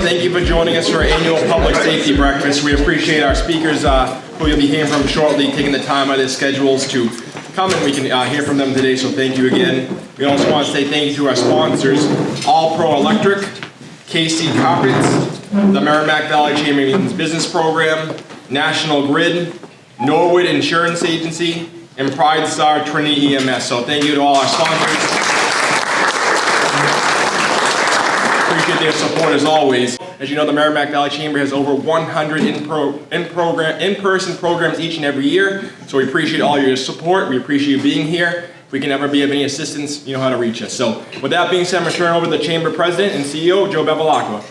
thank you for joining us for our annual Public Safety Breakfast. We appreciate our speakers who you'll be hearing from shortly taking the time out of their schedules to come, and we can hear from them today, so thank you again. We also want to say thank you to our sponsors, All Pro Electric, KC Carpets, the Merrimack Valley Chamberlain's Business Program, National Grid, Norwood Insurance Agency, and Pride Star Trinity EMS. So thank you to all our sponsors. Appreciate their support as always. As you know, the Merrimack Valley Chamber has over 100 in-person programs each and every year. So we appreciate all your support. We appreciate you being here. If we can ever be of any assistance, you know how to reach us. So with that being said, I'm going to turn over to the Chamber President and CEO, Joe Bevilacqua.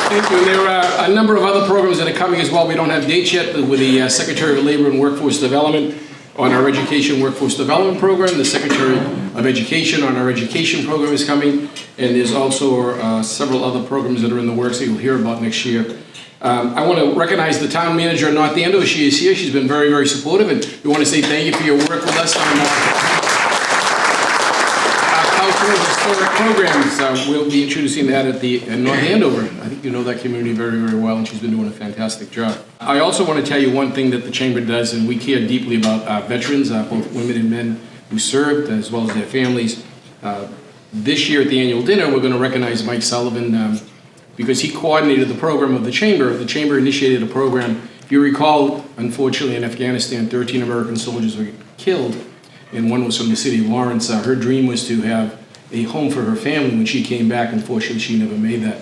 Thank you. There are a number of other programs that are coming as well. We don't have dates yet, but with the Secretary of Labor and Workforce Development on our Education Workforce Development Program, the Secretary of Education on our Education Program is coming, and there's also several other programs that are in the works that you'll hear about next year. I want to recognize the Town Manager, North Andover. She is here. She's been very, very supportive, and we want to say thank you for your work with us on cultural historic programs. We'll be introducing that at North Andover. I think you know that community very, very well, and she's been doing a fantastic job. I also want to tell you one thing that the Chamber does, and we care deeply about our veterans, both women and men who served, as well as their families. This year at the annual dinner, we're going to recognize Mike Sullivan because he coordinated the program of the Chamber. The Chamber initiated a program. If you recall, unfortunately in Afghanistan, 13 American soldiers were killed, and one was from the city of Lawrence. Her dream was to have a home for her family when she came back. Unfortunately, she never made that.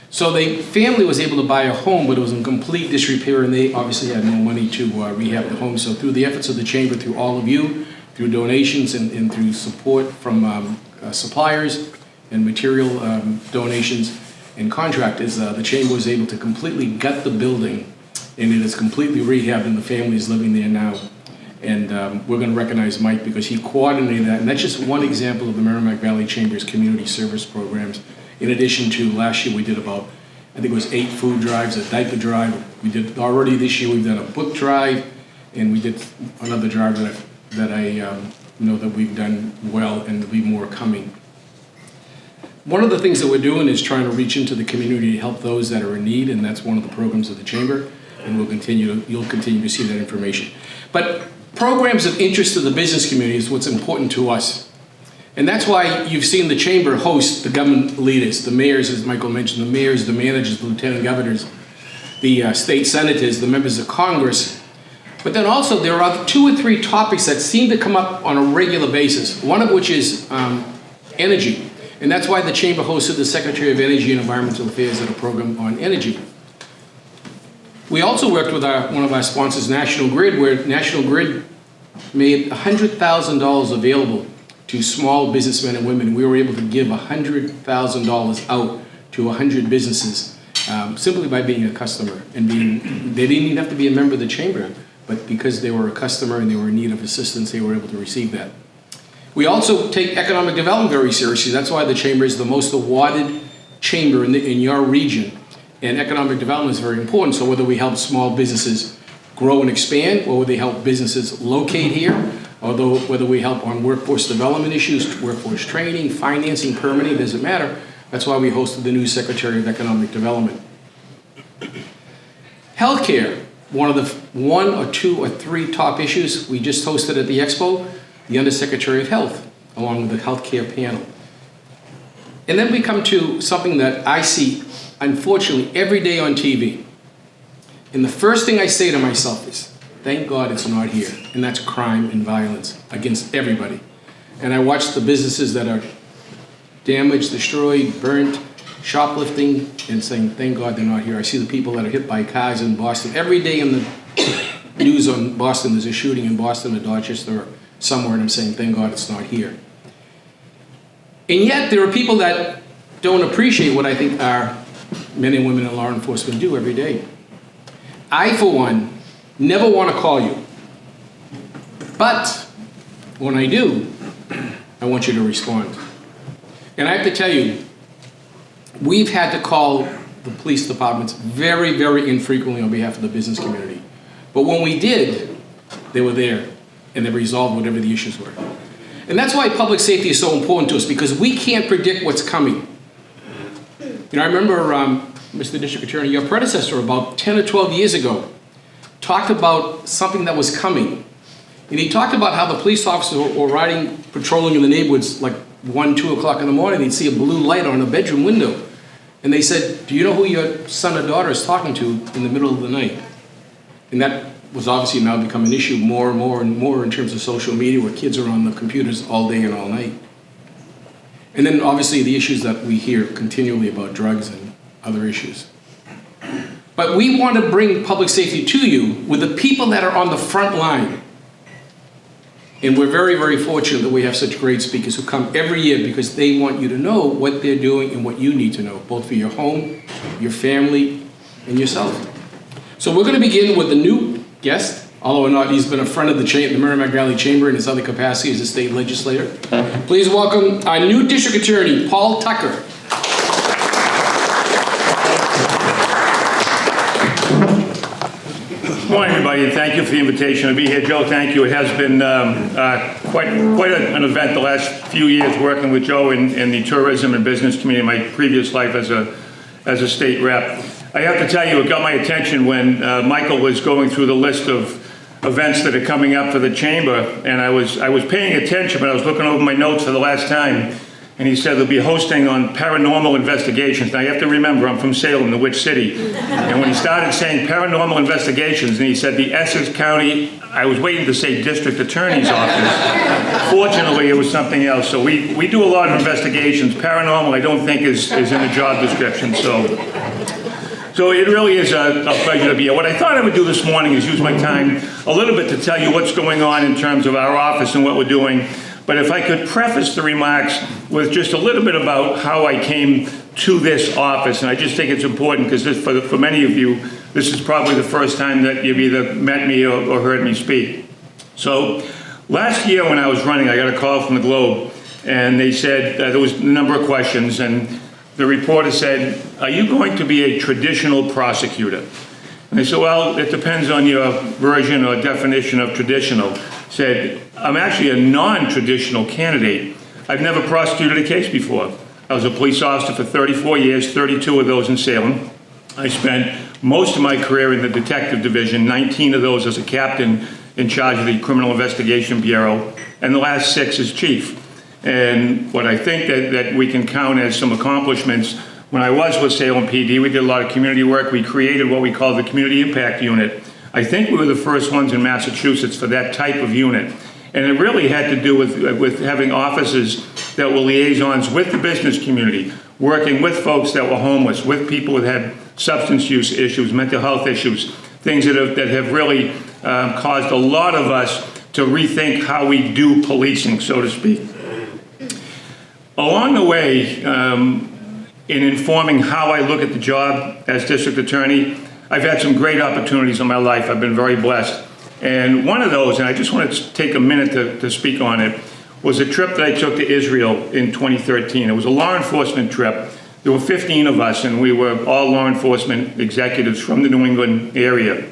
So the family was able to buy a home, but it was in complete disrepair, and they obviously had no money to rehab the home. So through the efforts of the Chamber, through all of you, through donations and through support from suppliers and material donations and contractors, the Chamber was able to completely gut the building, and it is completely rehabbed, and the family is living there now. And we're going to recognize Mike because he coordinated that. And that's just one example of the Merrimack Valley Chamber's community service programs. In addition to last year, we did about, I think it was 8 food drives, a diaper drive. We did already this year, we've done a book drive, and we did another drive that I know that we've done well, and there'll be more coming. One of the things that we're doing is trying to reach into the community to help those that are in need, and that's one of the programs of the Chamber, and you'll continue to see that information. But programs of interest to the business community is what's important to us. And that's why you've seen the Chamber host the government leaders, the mayors, as Michael mentioned, the mayors, the managers, the lieutenant governors, the state senators, the members of Congress. But then also there are 2 or 3 topics that seem to come up on a regular basis, one of which is energy. And that's why the Chamber hosted the Secretary of Energy and Environmental Affairs at a program on energy. We also worked with one of our sponsors, National Grid, where National Grid made $100,000 available to small businessmen and women. We were able to give $100,000 out to 100 businesses simply by being a customer. And they didn't even have to be a member of the Chamber, but because they were a customer and they were in need of assistance, they were able to receive that. We also take economic development very seriously. That's why the Chamber is the most awarded chamber in your region. And economic development is very important. So whether we help small businesses grow and expand, or whether we help businesses locate here, although whether we help on workforce development issues, workforce training, financing, permitting, doesn't matter. That's why we hosted the new Secretary of Economic Development. Healthcare, one of the 1 or 2 or 3 top issues we just hosted at the Expo, the Undersecretary of Health, along with the healthcare panel. And then we come to something that I see, unfortunately, every day on TV. And the first thing I say to myself is, thank God it's not here. And that's crime and violence against everybody. And I watch the businesses that are damaged, destroyed, burnt, shoplifting, and saying, thank God they're not here. I see the people that are hit by cars in Boston. Every day in the news on Boston, there's a shooting in Boston or Dorchester or somewhere, and I'm saying, thank God it's not here. And yet, there are people that don't appreciate what I think our men and women in law enforcement do every day. I, for one, never want to call you. But when I do, I want you to respond. And I have to tell you, we've had to call the police departments very, very infrequently on behalf of the business community. But when we did, they were there, and they resolved whatever the issues were. And that's why public safety is so important to us, because we can't predict what's coming. You know, I remember, Mr. District Attorney, your predecessor about 10 or 12 years ago talked about something that was coming. And he talked about how the police officers were riding, patrolling in the neighborhoods like 1, 2 o'clock in the morning. They'd see a blue light on a bedroom window. And they said, do you know who your son or daughter is talking to in the middle of the night? And that was obviously now become an issue more and more and more in terms of social media, where kids are on the computers all day and all night. And then obviously the issues that we hear continually about drugs and other issues. But we want to bring public safety to you with the people that are on the front line. And we're very, very fortunate that we have such great speakers who come every year, because they want you to know what they're doing and what you need to know, both for your home, your family, and yourself. So we're going to begin with the new guest, although or not he's been a friend of the Merrimack Valley Chamber in his other capacity as a state legislator. Please welcome our new district attorney, Paul Tucker. Good morning, everybody, and thank you for the invitation to be here. Joe, thank you. It has been quite an event the last few years working with Joe in the tourism and business community in my previous life as a state rep. I have to tell you, it got my attention when Michael was going through the list of events that are coming up for the chamber, and I was paying attention, but I was looking over my notes for the last time, and he said they'll be hosting on paranormal investigations. Now you have to remember, I'm from Salem, the Witch City, and when he started saying paranormal investigations, and he said the Essex County, I was waiting to say district attorney's office. Fortunately, it was something else. So we do a lot of investigations. Paranormal, I don't think is in the job description. So it really is a pleasure to be here. What I thought I would do this morning is use my time a little bit to tell you what's going on in terms of our office and what we're doing. But if I could preface the remarks with just a little bit about how I came to this office, and I just think it's important because for many of you, this is probably the first time that you've either met me or heard me speak. So last year when I was running, I got a call from the Globe, and they said there was a number of questions, and the reporter said, are you going to be a traditional prosecutor? And I said, well, it depends on your version or definition of traditional. Said, I'm actually a non-traditional candidate. I've never prosecuted a case before. I was a police officer for 34 years, 32 of those in Salem. I spent most of my career in the detective division, 19 of those as a captain in charge of the Criminal Investigation Bureau, and the last 6 as chief. And what I think that we can count as some accomplishments, when I was with Salem PD, we did a lot of community work. We created what we call the Community Impact Unit. I think we were the first ones in Massachusetts for that type of unit. And it really had to do with having officers that were liaisons with the business community, working with folks that were homeless, with people that had substance use issues, mental health issues, things that have really caused a lot of us to rethink how we do policing, so to speak. Along the way, in informing how I look at the job as district attorney, I've had some great opportunities in my life. I've been very blessed. And one of those, and I just wanted to take a minute to speak on it, was a trip that I took to Israel in 2013. It was a law enforcement trip. There were 15 of us, and we were all law enforcement executives from the New England area.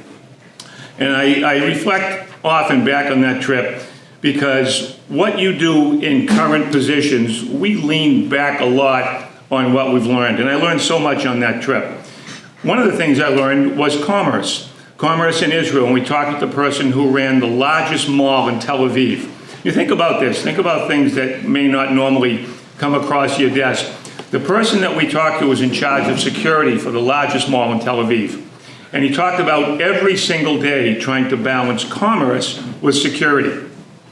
And I reflect often back on that trip, because what you do in current positions, we lean back a lot on what we've learned. And I learned so much on that trip. One of the things I learned was commerce. Commerce in Israel, and we talked with the person who ran the largest mall in Tel Aviv. You think about this, think about things that may not normally come across your desk. The person that we talked to was in charge of security for the largest mall in Tel Aviv. And he talked about every single day trying to balance commerce with security.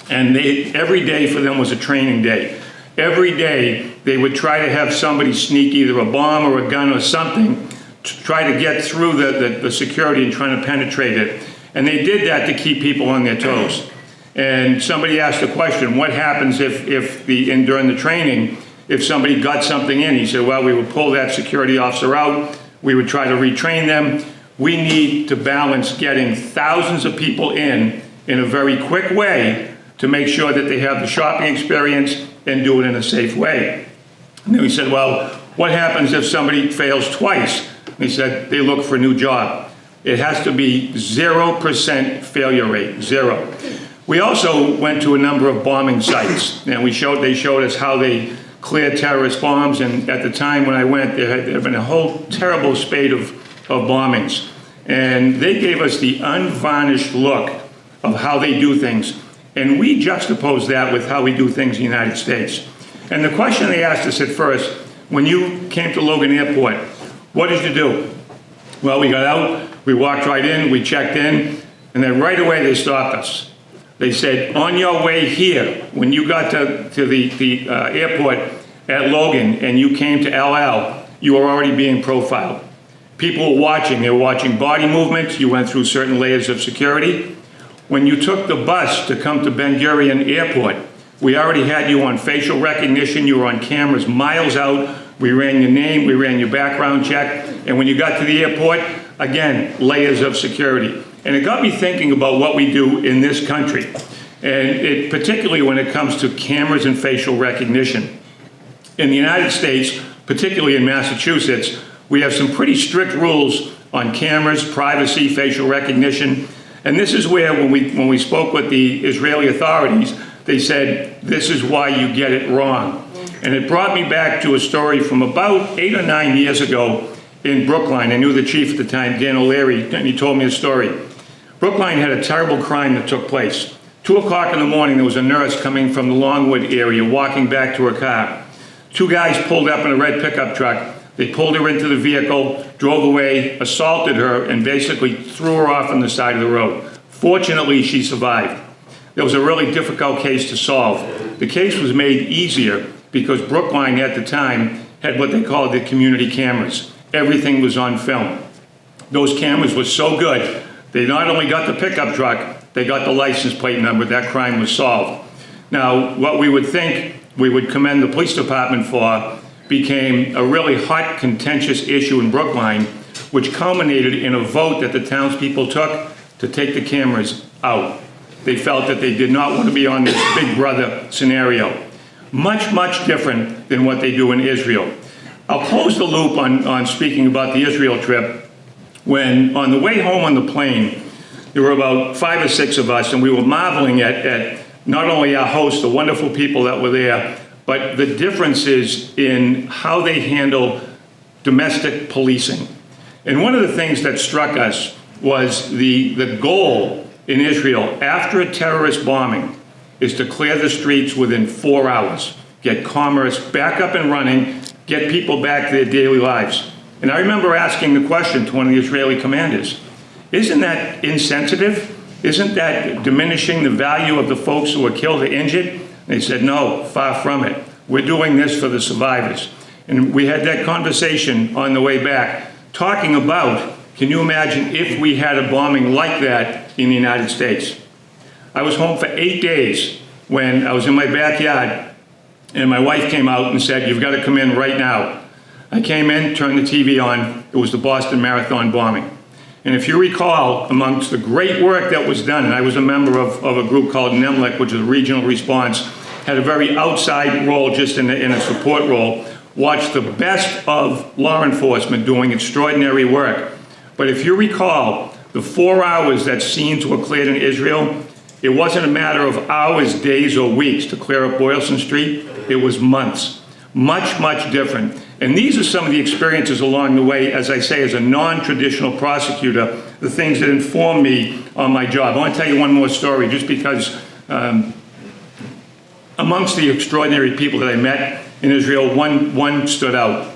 And every day for them was a training day. Every day they would try to have somebody sneak either a bomb or a gun or something to try to get through the security and trying to penetrate it. And they did that to keep people on their toes. And somebody asked the question, what happens during the training, if somebody got something in? He said, well, we would pull that security officer out. We would try to retrain them. We need to balance getting thousands of people in a very quick way to make sure that they have the shopping experience and do it in a safe way. And then we said, well, what happens if somebody fails twice? And he said, they look for a new job. It has to be 0% failure rate, 0. We also went to a number of bombing sites, and they showed us how they cleared terrorist bombs, and at the time when I went, there had been a whole terrible spate of bombings. And they gave us the unvarnished look of how they do things, and we juxtaposed that with how we do things in the United States. And the question they asked us at first, when you came to Logan Airport, what did you do? Well, we got out, we walked right in, we checked in, and then right away they stopped us. They said, on your way here, when you got to the airport at Logan and you came to LL, you were already being profiled. People were watching. They were watching body movements. You went through certain layers of security. When you took the bus to come to Ben Gurion Airport, we already had you on facial recognition. You were on cameras miles out. We ran your name. We ran your background check. And when you got to the airport, again, layers of security. And it got me thinking about what we do in this country, and particularly when it comes to cameras and facial recognition. In the United States, particularly in Massachusetts, we have some pretty strict rules on cameras, privacy, facial recognition. And this is where, when we spoke with the Israeli authorities, they said, this is why you get it wrong. And it brought me back to a story from about 8 or 9 years ago in Brookline. I knew the chief at the time, Dan O'Leary, and he told me a story. Brookline had a terrible crime that took place. 2 o'clock in the morning, there was a nurse coming from the Longwood area, walking back to her car. 2 guys pulled up in a red pickup truck. They pulled her into the vehicle, drove away, assaulted her, and basically threw her off on the side of the road. Fortunately, she survived. It was a really difficult case to solve. The case was made easier because Brookline at the time had what they called the community cameras. Everything was on film. Those cameras were so good, they not only got the pickup truck, they got the license plate number. That crime was solved. Now, what we would think we would commend the police department for became a really hot, contentious issue in Brookline, which culminated in a vote that the townspeople took to take the cameras out. They felt that they did not want to be on this big brother scenario. Much, much different than what they do in Israel. I'll close the loop on speaking about the Israel trip. When on the way home on the plane, there were about 5 or 6 of us, and we were marveling at not only our hosts, the wonderful people that were there, but the differences in how they handle domestic policing. And one of the things that struck us was the goal in Israel after a terrorist bombing is to clear the streets within 4 hours, get commerce back up and running, get people back to their daily lives. And I remember asking the question to one of the Israeli commanders, isn't that insensitive? Isn't that diminishing the value of the folks who were killed or injured? And they said, no, far from it. We're doing this for the survivors. And we had that conversation on the way back, talking about, can you imagine if we had a bombing like that in the United States? I was home for 8 days when I was in my backyard, and my wife came out and said, you've got to come in right now. I came in, turned the TV on, it was the Boston Marathon bombing. And if you recall, amongst the great work that was done, and I was a member of a group called NEMLIC, which is a regional response, had a very outside role, just in a support role, watched the best of law enforcement doing extraordinary work. But if you recall, the 4 hours that scenes were cleared in Israel, it wasn't a matter of hours, days, or weeks to clear up Boylston Street, it was months. Much, much different. And these are some of the experiences along the way, as I say, as a non-traditional prosecutor, the things that inform me on my job. I want to tell you one more story, just because amongst the extraordinary people that I met in Israel, one stood out.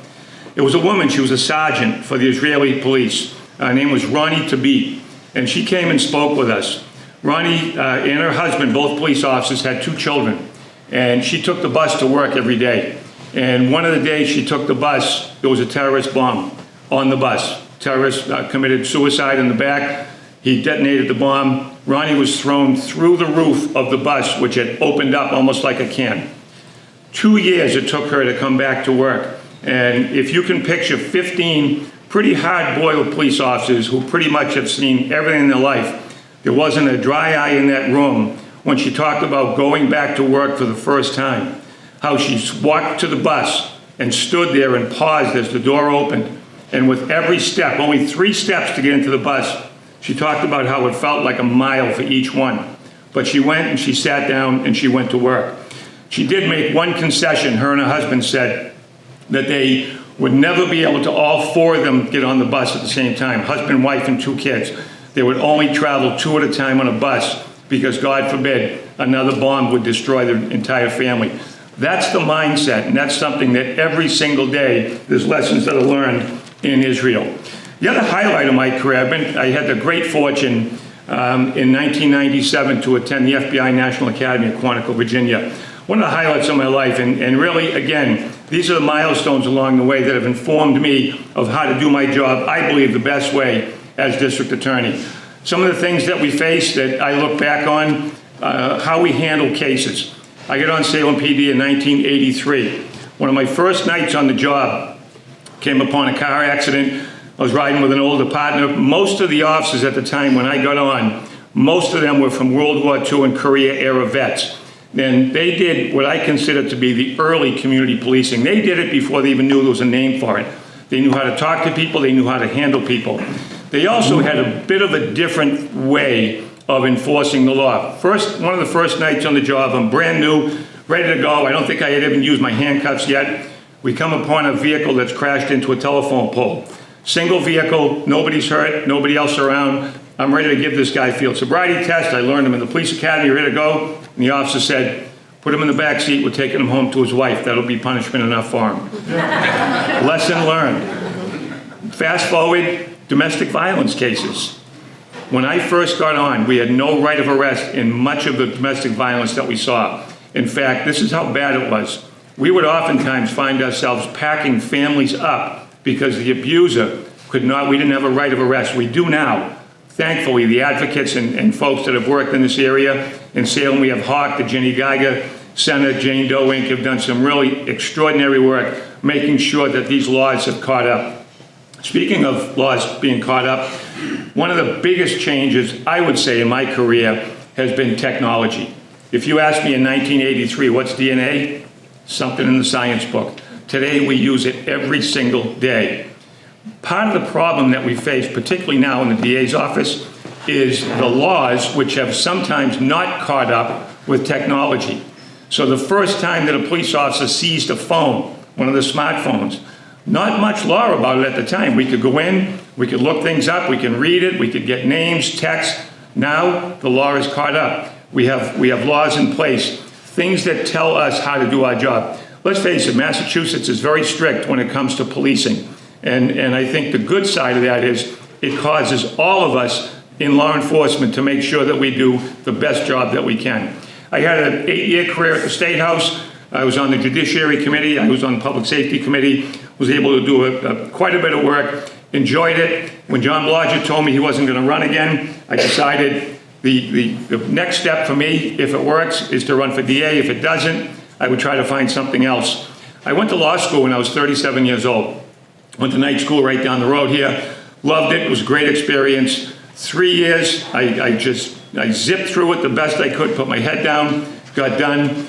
It was a woman, she was a sergeant for the Israeli police. Her name was Ronnie Tabit, and she came and spoke with us. Ronnie and her husband, both police officers, had 2 children, and she took the bus to work every day. And one of the days she took the bus, there was a terrorist bomb on the bus. Terrorist committed suicide in the back. He detonated the bomb. Ronnie was thrown through the roof of the bus, which had opened up almost like a can. 2 years it took her to come back to work. And if you can picture 15 pretty hard-boiled police officers who pretty much have seen everything in their life, there wasn't a dry eye in that room when she talked about going back to work for the first time. How she walked to the bus and stood there and paused as the door opened. And with every step, only 3 steps to get into the bus, she talked about how it felt like a mile for each one. but she went and she sat down and she went to work. She did make one concession. Her and her husband said that they would never be able to all four of them get on the bus at the same time, husband, wife, and two kids. They would only travel two at a time on a bus because, God forbid, another bomb would destroy their entire family. That's the mindset, and that's something that every single day there's lessons that are learned in Israel. The other highlight of my career, I had the great fortune in 1997 to attend the FBI National Academy at Quantico, Virginia. One of the highlights of my life, and really, again, these are the milestones along the way that have informed me of how to do my job, I believe, the best way as district attorney. Some of the things that we face that I look back on, how we handle cases. I got on Salem PD in 1983. One of my first nights on the job, came upon a car accident. I was riding with an older partner. Most of the officers at the time when I got on, most of them were from World War II and Korea era vets. And they did what I consider to be the early community policing. They did it before they even knew there was a name for it. They knew how to talk to people, they knew how to handle people. They also had a bit of a different way of enforcing the law. One of the first nights on the job, I'm brand new, ready to go. I don't think I had even used my handcuffs yet. We come upon a vehicle that's crashed into a telephone pole. Single vehicle, nobody's hurt, nobody else around. I'm ready to give this guy a field sobriety test. I learned him in the police academy, ready to go. And the officer said, put him in the back seat, we're taking him home to his wife. That'll be punishment enough for him. Lesson learned. Fast forward, domestic violence cases. When I first got on, we had no right of arrest in much of the domestic violence that we saw. In fact, this is how bad it was. We would oftentimes find ourselves packing families up because the abuser we didn't have a right of arrest. We do now. Thankfully, the advocates and folks that have worked in this area, in Salem we have Hawk, the Jenny Geiger Center, Jane Doe Inc. have done some really extraordinary work making sure that these laws have caught up. Speaking of laws being caught up, one of the biggest changes, I would say, in my career has been technology. If you asked me in 1983, what's DNA? Something in the science book. Today, we use it every single day. Part of the problem that we face, particularly now in the DA's office, is the laws which have sometimes not caught up with technology. So the first time that a police officer seized a phone, one of the smartphones, not much law about it at the time. We could go in, we could look things up, we can read it, we could get names, text. Now the law is caught up. We have laws in place, things that tell us how to do our job. Let's face it, Massachusetts is very strict when it comes to policing. And I think the good side of that is it causes all of us in law enforcement to make sure that we do the best job that we can. I had an 8-year career at the State House. I was on the Judiciary Committee. I was on the Public Safety Committee. Was able to do quite a bit of work. Enjoyed it. When John Blodgett told me he wasn't going to run again, I decided the next step for me, if it works, is to run for DA. If it doesn't, I would try to find something else. I went to law school when I was 37 years old. Went to night school right down the road here. Loved it. It was a great experience. 3 years, I zipped through it the best I could, put my head down, got done.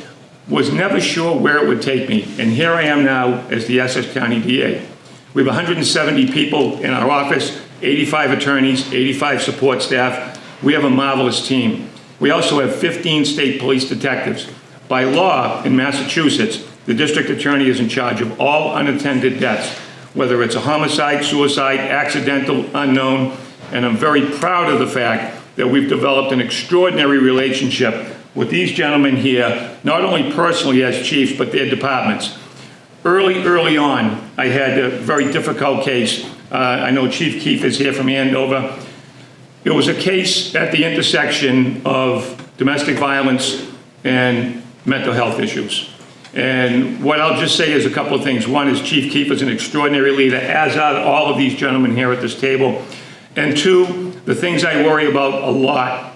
Was never sure where it would take me. And here I am now as the Essex County DA. We have 170 people in our office, 85 attorneys, 85 support staff. We have a marvelous team. We also have 15 state police detectives. By law in Massachusetts, the district attorney is in charge of all unattended deaths, whether it's a homicide, suicide, accidental, unknown. And I'm very proud of the fact that we've developed an extraordinary relationship with these gentlemen here, not only personally as chiefs, but their departments. Early on, I had a very difficult case. I know Chief Keefe is here from Andover. It was a case at the intersection of domestic violence and mental health issues. And what I'll just say is a couple of things. One is Chief Keefe is an extraordinary leader, as are all of these gentlemen here at this table. And two, the things I worry about a lot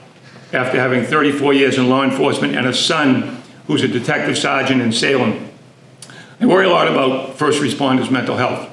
after having 34 years in law enforcement and a son who's a detective sergeant in Salem. I worry a lot about first responders' mental health,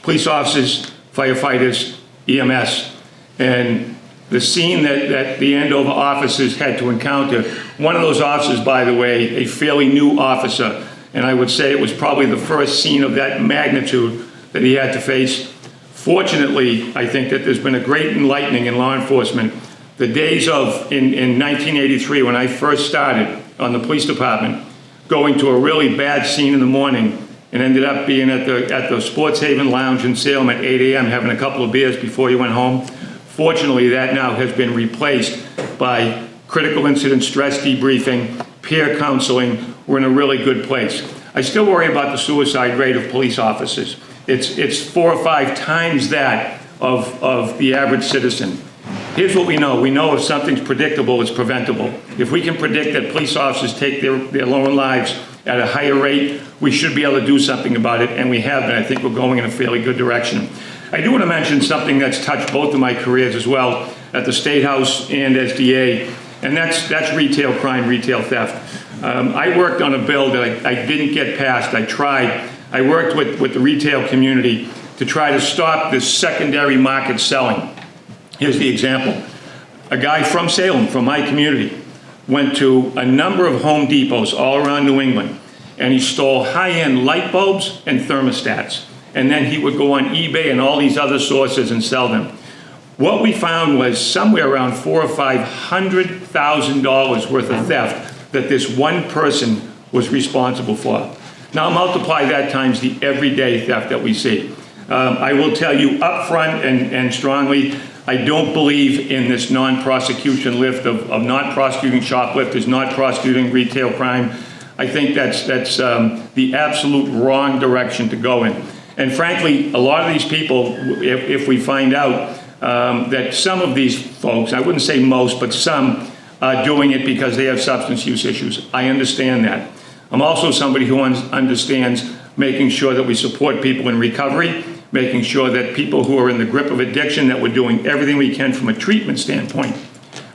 police officers, firefighters, EMS, and the scene that the Andover officers had to encounter. One of those officers, by the way, a fairly new officer, and I would say it was probably the first scene of that magnitude that he had to face. Fortunately, I think that there's been a great enlightening in law enforcement The days of, in 1983, when I first started on the police department, going to a really bad scene in the morning and ended up being at the Sports Haven Lounge in Salem at 8 a.m. having a couple of beers before you went home. Fortunately, that now has been replaced by critical incident stress debriefing, peer counseling. We're in a really good place. I still worry about the suicide rate of police officers. It's 4 or 5 times that of the average citizen. Here's what we know. We know if something's predictable, it's preventable. If we can predict that police officers take their own lives at a higher rate, we should be able to do something about it, and we have been. I think we're going in a fairly good direction. I do want to mention something that's touched both of my careers as well at the State House and as DA, and that's retail crime, retail theft. I worked on a bill that I didn't get passed. I tried. I worked with the retail community to try to stop this secondary market selling. Here's the example. A guy from Salem, from my community, went to a number of Home Depots all around New England, and he stole high-end light bulbs and thermostats. And then he would go on eBay and all these other sources and sell them. What we found was somewhere around $400,000 or $500,000 worth of theft that this one person was responsible for. Now multiply that times the everyday theft that we see. I will tell you up front and strongly, I don't believe in this non-prosecution lift of not prosecuting shoplifters, not prosecuting retail crime. I think that's the absolute wrong direction to go in. And frankly, a lot of these people, if we find out that some of these folks, I wouldn't say most, but some are doing it because they have substance use issues. I understand that. I'm also somebody who understands making sure that we support people in recovery, making sure that people who are in the grip of addiction, that we're doing everything we can from a treatment standpoint.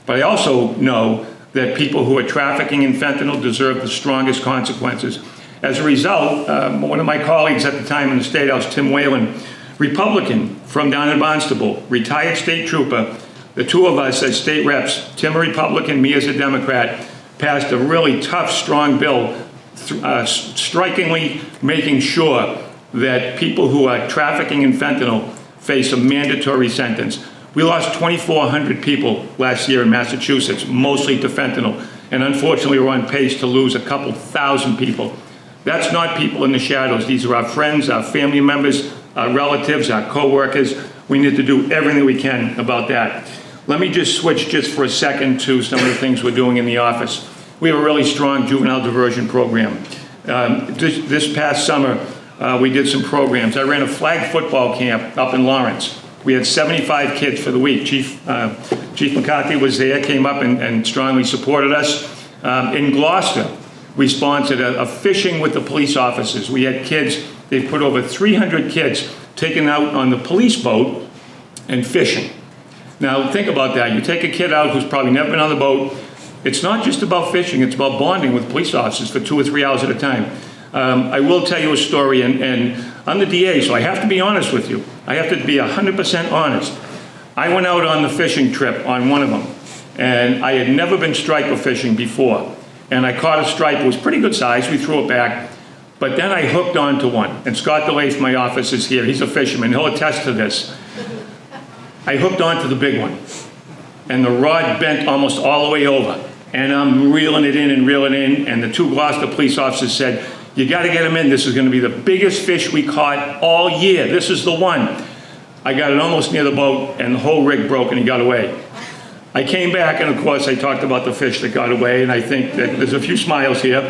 But I also know that people who are trafficking in fentanyl deserve the strongest consequences. As a result, one of my colleagues at the time in the State House, Tim Whalen, Republican from down in Barnstable, retired state trooper, the two of us as state reps, Tim a Republican, me as a Democrat, passed a really tough, strong bill, strikingly making sure that people who are trafficking in fentanyl face a mandatory sentence. We lost 2,400 people last year in Massachusetts, mostly to fentanyl, and unfortunately we're on pace to lose a couple thousand people. That's not people in the shadows. These are our friends, our family members, our relatives, our co-workers. We need to do everything we can about that. Let me just switch just for a second to some of the things we're doing in the office. We have a really strong juvenile diversion program. This past summer, we did some programs. I ran a flag football camp up in Lawrence. We had 75 kids for the week. Chief McCarthy was there, came up and strongly supported us. In Gloucester, we sponsored a fishing with the police officers. We had kids, they put over 300 kids taken out on the police boat and fishing. Now think about that. You take a kid out who's probably never been on the boat. It's not just about fishing, it's about bonding with police officers for 2 or 3 hours at a time. I will tell you a story, and I'm the DA, so I have to be honest with you. I have to be 100% honest. I went out on the fishing trip on one of them, and I had never been striper fishing before. And I caught a striper. It was pretty good size. We threw it back. But then I hooked onto one. And Scott DeLay from my office is here. He's a fisherman. He'll attest to this. I hooked onto the big one. And the rod bent almost all the way over. And I'm reeling it in and reeling it in. And the 2 Gloucester police officers said, "You got to get him in. This is going to be the biggest fish we caught all year. This is the one." I got it almost near the boat, and the whole rig broke, and he got away. I came back, and of course, I talked about the fish that got away, and I think that there's a few smiles here.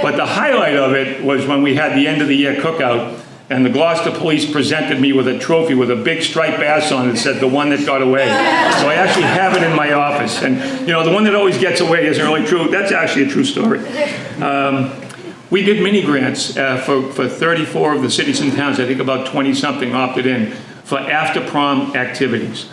But the highlight of it was when we had the end of the year cookout, and the Gloucester police presented me with a trophy with a big striped bass on it that said, "The one that got away." So I actually have it in my office. And, you know, the one that always gets away isn't really true. That's actually a true story. We did mini grants for 34 of the cities and towns. I think about 20-something opted in for after-prom activities.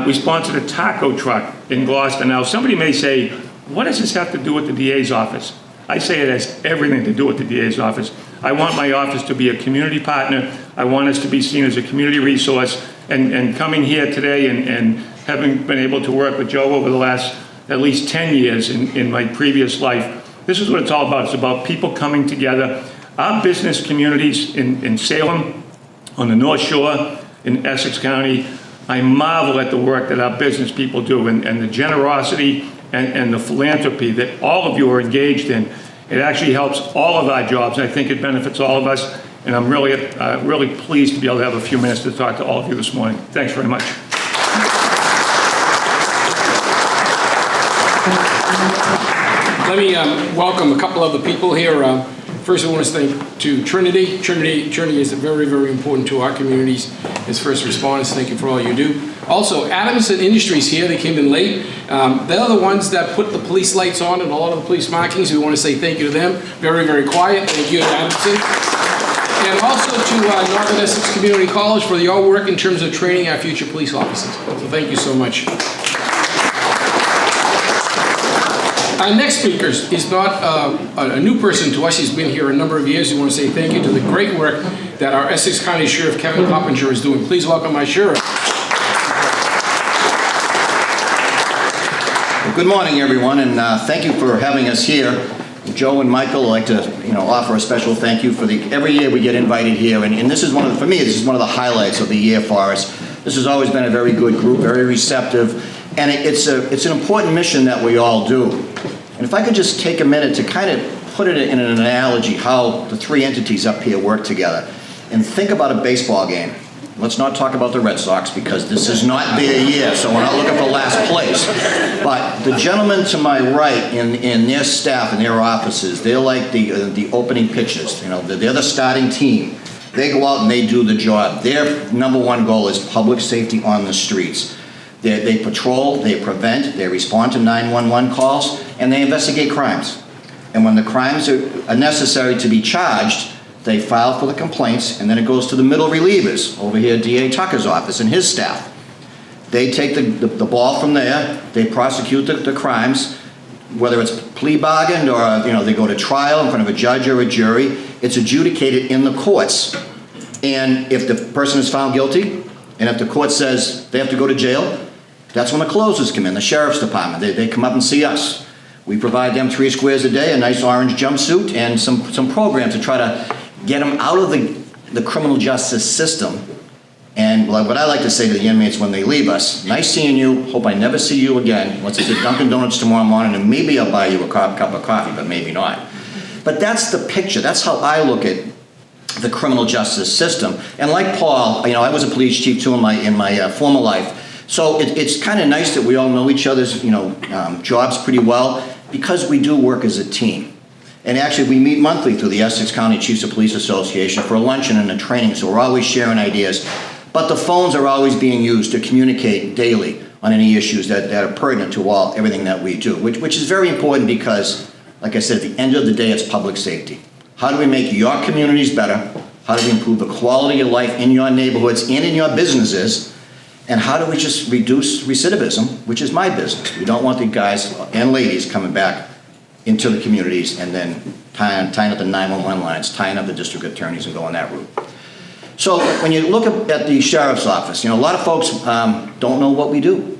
We sponsored a taco truck in Gloucester. Now, somebody may say, what does this have to do with the DA's office? I say it has everything to do with the DA's office. I want my office to be a community partner. I want us to be seen as a community resource. And coming here today and having been able to work with Joe over the last at least 10 years in my previous life, this is what it's all about. It's about people coming together. Our business communities in Salem, on the North Shore, in Essex County, I marvel at the work that our business people do and the generosity and the philanthropy that all of you are engaged in. It actually helps all of our jobs, and I think it benefits all of us. And I'm really pleased to be able to have a few minutes to talk to all of you this morning. Thanks very much. Let me welcome a couple other people here. First, I want to thank to Trinity. Trinity is very, very important to our communities as first responders. Thank you for all you do. Also, Adamson Industries here. They came in late. They're the ones that put the police lights on and a lot of the police markings. We want to say thank you to them. Very, very quiet. Thank you to Adamson. And also to Northern Essex Community College for your work in terms of training our future police officers. So thank you so much. Our next speaker is not a new person to us. He's been here a number of years. We want to say thank you to the great work that our Essex County Sheriff Kevin Coppinger is doing. Please welcome our sheriff. Well, good morning, everyone, and thank you for having us here. Joe and Michael, I'd like to offer a special thank you for every year we get invited here, and this is for me, this is one of the highlights of the year for us. This has always been a very good group, very receptive, and it's an important mission that we all do. And if I could just take a minute to kind of put it in an analogy how the three entities up here work together, and think about a baseball game. Let's not talk about the Red Sox because this is not their year, so we're not looking for last place. But the gentlemen to my right in their staff and their offices, they're like the opening pitchers. They're the starting team. They go out and they do the job. Their number one goal is public safety on the streets. They patrol, they prevent, they respond to 911 calls, and they investigate crimes. And when the crimes are necessary to be charged, they file for the complaints, and then it goes to the middle relievers, over here DA Tucker's office and his staff. They take the ball from there, they prosecute the crimes, whether it's plea bargained or they go to trial in front of a judge or a jury, it's adjudicated in the courts. And if the person is found guilty, and if the court says they have to go to jail, that's when the closers come in, the sheriff's department. They come up and see us. We provide them 3 squares a day, a nice orange jumpsuit, and some programs to try to get them out of the criminal justice system. And what I like to say to the inmates when they leave us, nice seeing you, hope I never see you again. Let's get Dunkin' Donuts tomorrow morning, and maybe I'll buy you a cup of coffee, but maybe not. But that's the picture. That's how I look at the criminal justice system. And like Paul, I was a police chief too in my former life. So it's kind of nice that we all know each other's jobs pretty well because we do work as a team. And actually, we meet monthly through the Essex County Chiefs of Police Association for a luncheon and a training, so we're always sharing ideas. But the phones are always being used to communicate daily on any issues that are pertinent to everything that we do, which is very important because, like I said, at the end of the day, it's public safety. How do we make your communities better? How do we improve the quality of life in your neighborhoods and in your businesses? And how do we just reduce recidivism, which is my business? We don't want the guys and ladies coming back into the communities and then tying up the 911 lines, tying up the district attorneys and going that route. So when you look at the sheriff's office, a lot of folks don't know what we do.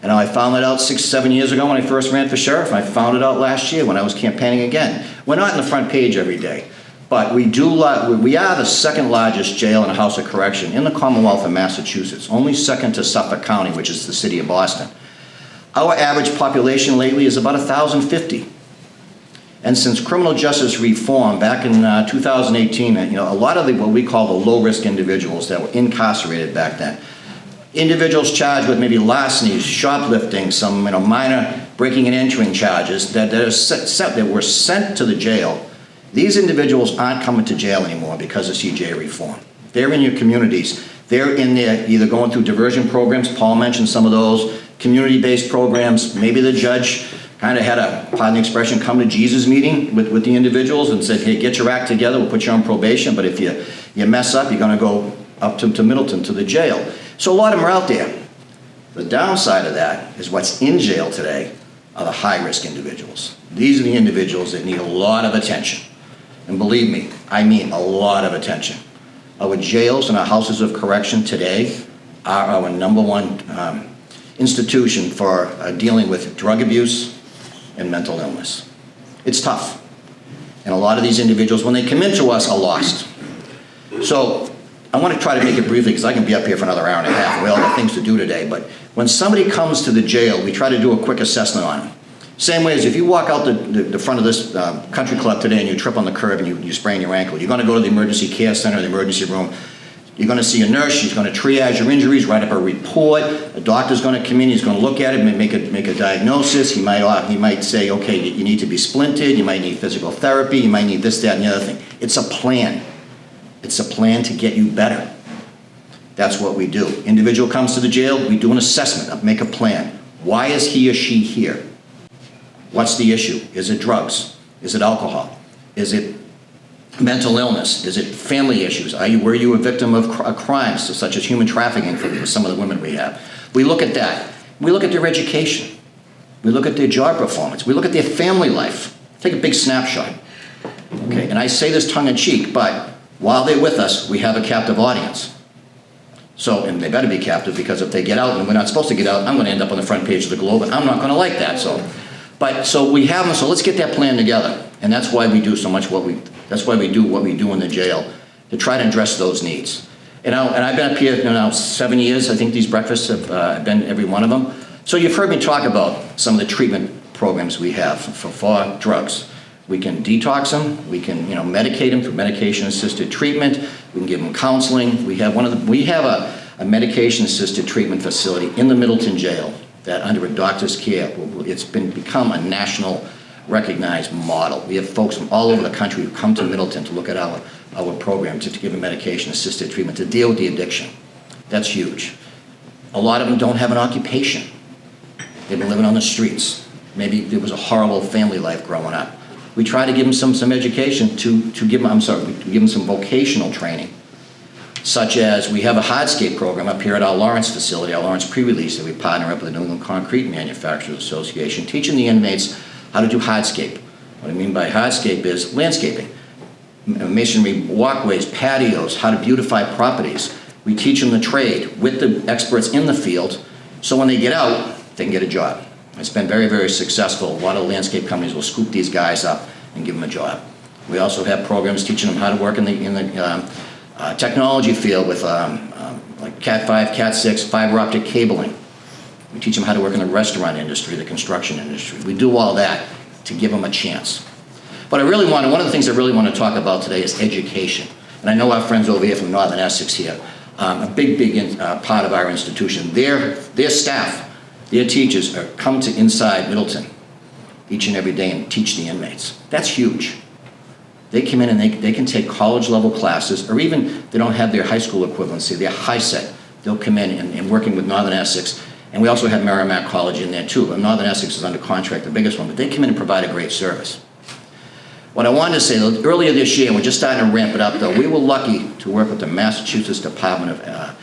I found that out 6-7 years ago when I first ran for sheriff. I found it out last year when I was campaigning again. We're not in the front page every day, but we are the second largest jail and house of correction in the Commonwealth of Massachusetts, only second to Suffolk County, which is the city of Boston. Our average population lately is about 1,050. And since criminal justice reform back in 2018, a lot of what we call the low-risk individuals that were incarcerated back then, individuals charged with maybe larcenies, shoplifting, some minor breaking and entering charges that were sent to the jail, these individuals aren't coming to jail anymore because of CJ reform. They're in your communities. They're in there either going through diversion programs, Paul mentioned some of those, community-based programs, maybe the judge kind of had pardon the expression, come to Jesus meeting with the individuals and said, hey, get your act together, we'll put you on probation, but if you mess up, you're going to go up to Middleton, to the jail. So a lot of them are out there. The downside of that is what's in jail today are the high-risk individuals. These are the individuals that need a lot of attention. And believe me, I mean a lot of attention. Our jails and our houses of correction today are our number one institution for dealing with drug abuse and mental illness. It's tough. And a lot of these individuals, when they come into us, are lost. So I want to try to make it briefly because I can be up here for another hour and a half, and we all got things to do today, but when somebody comes to the jail, we try to do a quick assessment on them. Same way as if you walk out the front of this country club today and you trip on the curb and you sprain your ankle, you're going to go to the emergency care center, the emergency room. You're going to see a nurse. She's going to triage your injuries, write up a report. A doctor's going to come in. He's going to look at it, make a diagnosis. He might say, okay, you need to be splinted. You might need physical therapy. You might need this, that, and the other thing. It's a plan. It's a plan to get you better. That's what we do. Individual comes to the jail. We do an assessment, make a plan. Why is he or she here? What's the issue? Is it drugs? Is it alcohol? Is it mental illness? Is it family issues? Were you a victim of crimes such as human trafficking for some of the women we have? We look at that. We look at their education. We look at their job performance. We look at their family life. Take a big snapshot. Okay, and I say this tongue-in-cheek, but while they're with us, we have a captive audience. So, and they better be captive, because if they get out and we're not supposed to get out, I'm going to end up on the front page of the Globe, and I'm not going to like that. So we have them, so let's get that plan together. And that's why we do so much that's why we do what we do in the jail, to try to address those needs. And I've been up here now 7 years. I think these breakfasts have been every one of them. So you've heard me talk about some of the treatment programs we have for drugs. We can detox them. We can medicate them through medication-assisted treatment. We can give them counseling. We have a medication-assisted treatment facility in the Middleton jail that, under a doctor's care, it's become a national recognized model. We have folks from all over the country who come to Middleton to look at our program to give them medication-assisted treatment to deal with the addiction. That's huge. A lot of them don't have an occupation. They've been living on the streets. Maybe there was a horrible family life growing up. We try to give them some education to give them, we give them some vocational training, such as we have a hardscape program up here at our Lawrence facility, our Lawrence pre-release, that we partner up with the New England Concrete Manufacturers Association, teaching the inmates how to do hardscape. What I mean by hardscape is landscaping, masonry walkways, patios, how to beautify properties. We teach them the trade with the experts in the field, so when they get out, they can get a job. It's been very, very successful. A lot of landscape companies will scoop these guys up and give them a job. We also have programs teaching them how to work in the technology field with like Cat 5, Cat 6, fiber optic cabling. We teach them how to work in the restaurant industry, the construction industry. We do all that to give them a chance. But one of the things I really want to talk about today is education. And I know our friends over here from Northern Essex here, a big part of our institution. Their staff, their teachers come to inside Middleton each and every day and teach the inmates. That's huge. They come in and they can take college level classes, or even they don't have their high school equivalency, they're high set. They'll come in and working with Northern Essex, and we also have Merrimack College in there too, but Northern Essex is under contract, the biggest one, but they come in and provide a great service. What I wanted to say, earlier this year, and we're just starting to ramp it up though, we were lucky to work with the Massachusetts Department of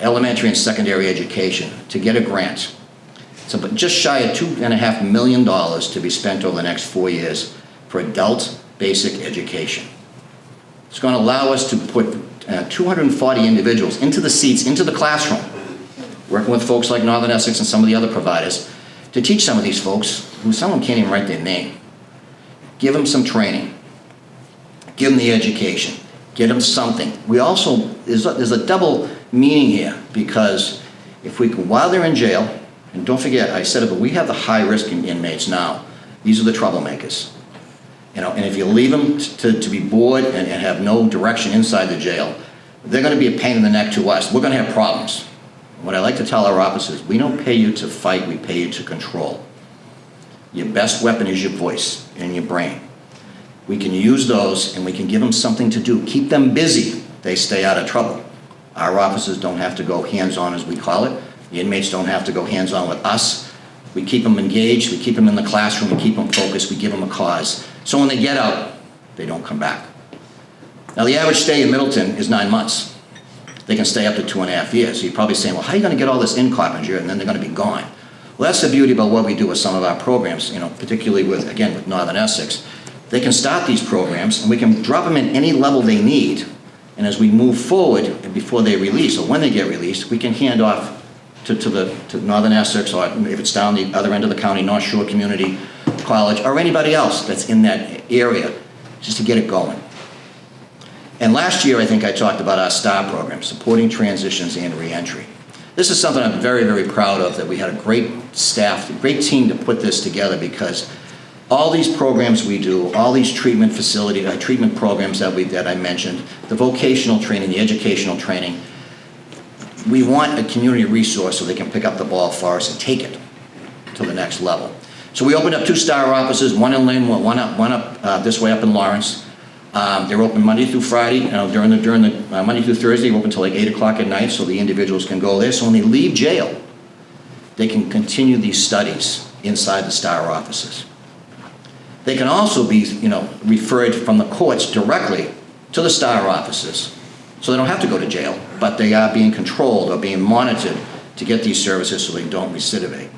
Elementary and Secondary Education to get a grant. So, but just shy of $2.5 million to be spent over the next 4 years for adult basic education. It's going to allow us to put 240 individuals into the seats, into the classroom, working with folks like Northern Essex and some of the other providers, to teach some of these folks who some of them can't even write their name. Give them some training. Give them the education. Get them something. We also, there's a double meaning here, because if we can, while they're in jail, and don't forget, I said it, but we have the high-risk inmates now. These are the troublemakers. And if you leave them to be bored and have no direction inside the jail, they're going to be a pain in the neck to us. We're going to have problems. What I like to tell our officers, we don't pay you to fight, we pay you to control. Your best weapon is your voice and your brain. We can use those and we can give them something to do. Keep them busy. They stay out of trouble. Our officers don't have to go hands-on, as we call it. The inmates don't have to go hands-on with us. We keep them engaged, we keep them in the classroom, we keep them focused, we give them a cause. So when they get out, they don't come back. Now the average stay in Middleton is 9 months. They can stay up to 2.5 years. So you're probably saying, well, how are you going to get all this in Coppinger and then they're going to be gone? Well, that's the beauty about what we do with some of our programs, particularly with Northern Essex. They can start these programs and we can drop them in any level they need. And as we move forward, and before they release, or when they get released, we can hand off to Northern Essex, or if it's down the other end of the county, North Shore Community College, or anybody else that's in that area, just to get it going. And last year, I think I talked about our STAR program, supporting transitions and reentry. This is something I'm very, very proud of, that we had a great staff, a great team to put this together, because all these programs we do, all these treatment treatment programs that I mentioned, the vocational training, the educational training, we want a community resource so they can pick up the ball for us and take it to the next level. So we opened up 2 STAR offices, one in Lynn, one up this way up in Lawrence. They're open Monday through Friday. During the Monday through Thursday, we're open until like 8 o'clock at night, so the individuals can go there. So when they leave jail, they can continue these studies inside the STAR offices. They can also be, referred from the courts directly to the STAR offices, so they don't have to go to jail, but they are being controlled or being monitored to get these services so they don't recidivate.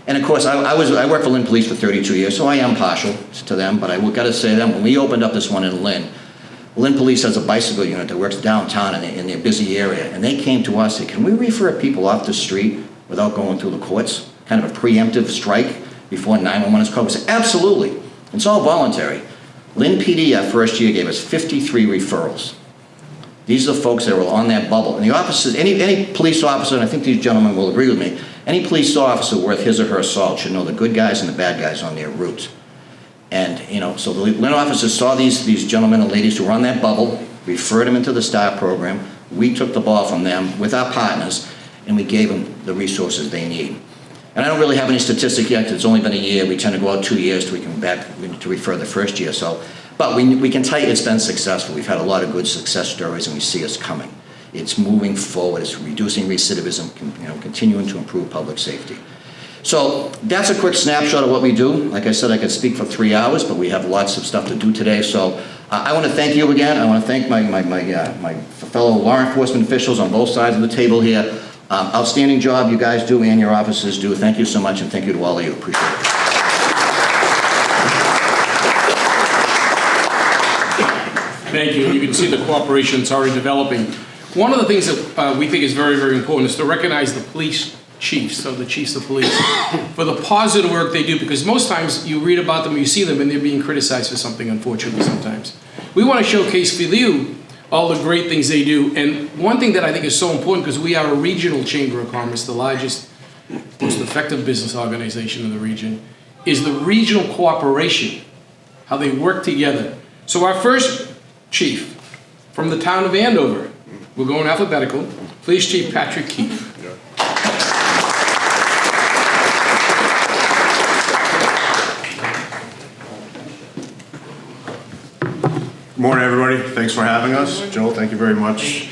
And of course, I worked for Lynn Police for 32 years, so I am partial to them, but I got to say that when we opened up this one in Lynn, Lynn Police has a bicycle unit that works downtown in their busy area, and they came to us and said, can we refer people off the street without going through the courts? Kind of a preemptive strike before 911 is called. We said, absolutely. It's all voluntary. Lynn PD, our first year, gave us 53 referrals. These are the folks that were on that bubble. And the officers, any police officer, and I think these gentlemen will agree with me, any police officer worth his or her salt should know the good guys and the bad guys on their route. And, so the Lynn officers saw these gentlemen and ladies who were on that bubble, referred them into the STAR program. We took the ball from them with our partners, and we gave them the resources they need. And I don't really have any statistic yet, because it's only been a year. We tend to go out 2 years till we come back to refer the first year. But we can tell you it's been successful. We've had a lot of good success stories, and we see us coming. It's moving forward. It's reducing recidivism, continuing to improve public safety. So that's a quick snapshot of what we do. Like I said, I could speak for 3 hours, but we have lots of stuff to do today. So I want to thank you again. I want to thank my fellow law enforcement officials on both sides of the table here. Outstanding job you guys do and your officers do. Thank you so much, and thank you to all of you. Appreciate it. Thank you. You can see the cooperation that's already developing. One of the things that we think is very, very important is to recognize the police chiefs, so the chiefs of police, for the positive work they do, because most times you read about them, you see them, and they're being criticized for something, unfortunately, sometimes. We want to showcase for you all the great things they do. And one thing that I think is so important, because we are a regional chamber of commerce, the largest, most effective business organization in the region, is the regional cooperation, how they work together. So our first chief from the town of Andover, we're going alphabetical, Police Chief Patrick Keefe. Good morning, everybody. Thanks for having us. Joel, thank you very much.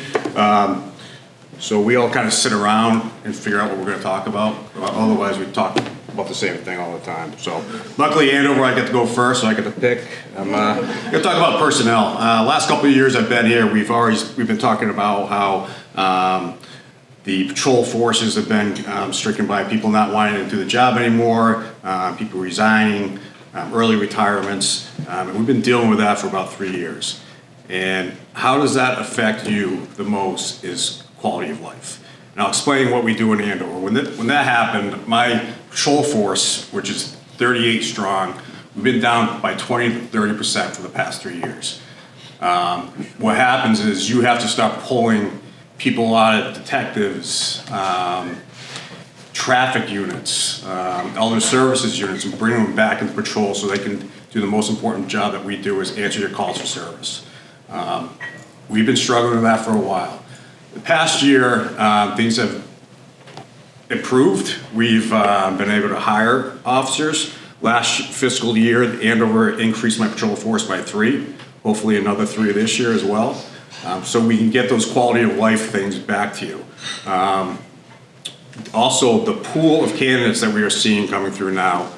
So we all kind of sit around and figure out what we're going to talk about. Otherwise, we talk about the same thing all the time. So luckily, Andover, I get to go first, so I get to pick. I'm going to talk about personnel. Last couple of years I've been here, we've been talking about how the patrol forces have been stricken by people not wanting to do the job anymore, people resigning, early retirements, and we've been dealing with that for about 3 years. And how does that affect you the most is quality of life. And I'll explain what we do in Andover. When that happened, my patrol force, which is 38 strong, we've been down by 20 to 30% for the past 3 years. What happens is you have to start pulling people out of detectives, traffic units, elder services units, and bring them back into patrol so they can do the most important job that we do, is answer your calls for service. We've been struggling with that for a while. The past year, things have improved. We've been able to hire officers. Last fiscal year, Andover increased my patrol force by 3, hopefully another 3 this year as well, so we can get those quality of life things back to you. Also, the pool of candidates that we are seeing coming through now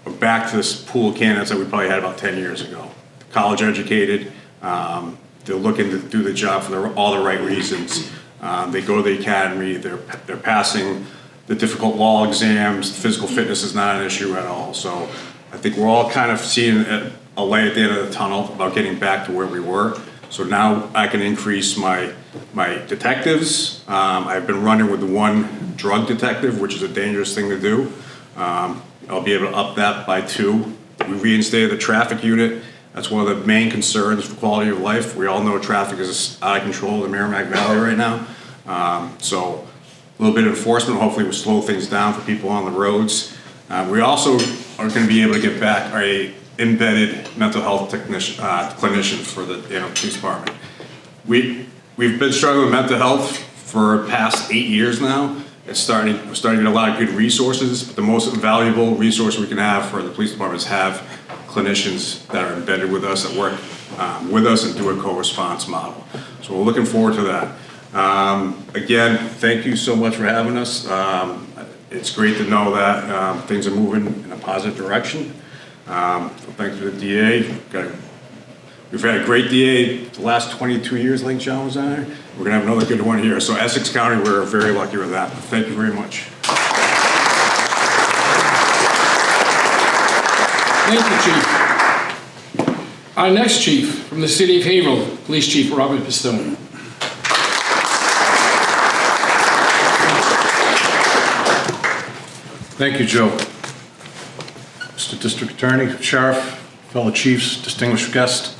are back to this pool of candidates that we probably had about 10 years ago. College educated, they're looking to do the job for all the right reasons. They go to the academy, they're passing the difficult law exams, physical fitness is not an issue at all. So I think we're all kind of seeing a light at the end of the tunnel about getting back to where we were. So now I can increase my detectives. I've been running with 1 drug detective, which is a dangerous thing to do. I'll be able to up that by 2. We reinstated the traffic unit. That's one of the main concerns for quality of life. We all know traffic is out of control in the Merrimack Valley right now. So a little bit of enforcement hopefully will slow things down for people on the roads. We also are going to be able to get back a embedded mental health clinician for the police department. We've been struggling with mental health for the past 8 years now. We're starting to get a lot of good resources, but the most valuable resource we can have for the police department is have clinicians that are embedded with us, that work with us and do a co-response model. So we're looking forward to that. Again, thank you so much for having us. It's great to know that things are moving in a positive direction. So thanks to the DA. We've had a great DA the last 22 years, like John was on there. We're gonna have another good one here. So Essex County, we're very lucky with that. Thank you very much. Thank you, Chief. Our next chief from the city of Haverhill, Police Chief Robert Pistone. Thank you, Joe. Mr. District Attorney, Sheriff, fellow chiefs, distinguished guests,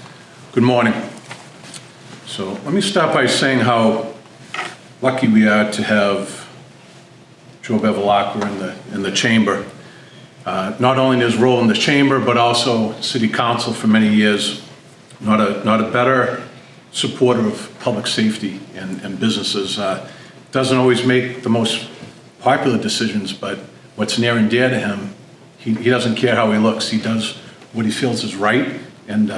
good morning. So let me start by saying how lucky we are to have Joe Bevilacqua in the chamber. Not only in his role in the chamber, but also city council for many years. Not a better supporter of public safety and businesses. Doesn't always make the most popular decisions, but what's near and dear to him, he doesn't care how he looks. He does what he feels is right, and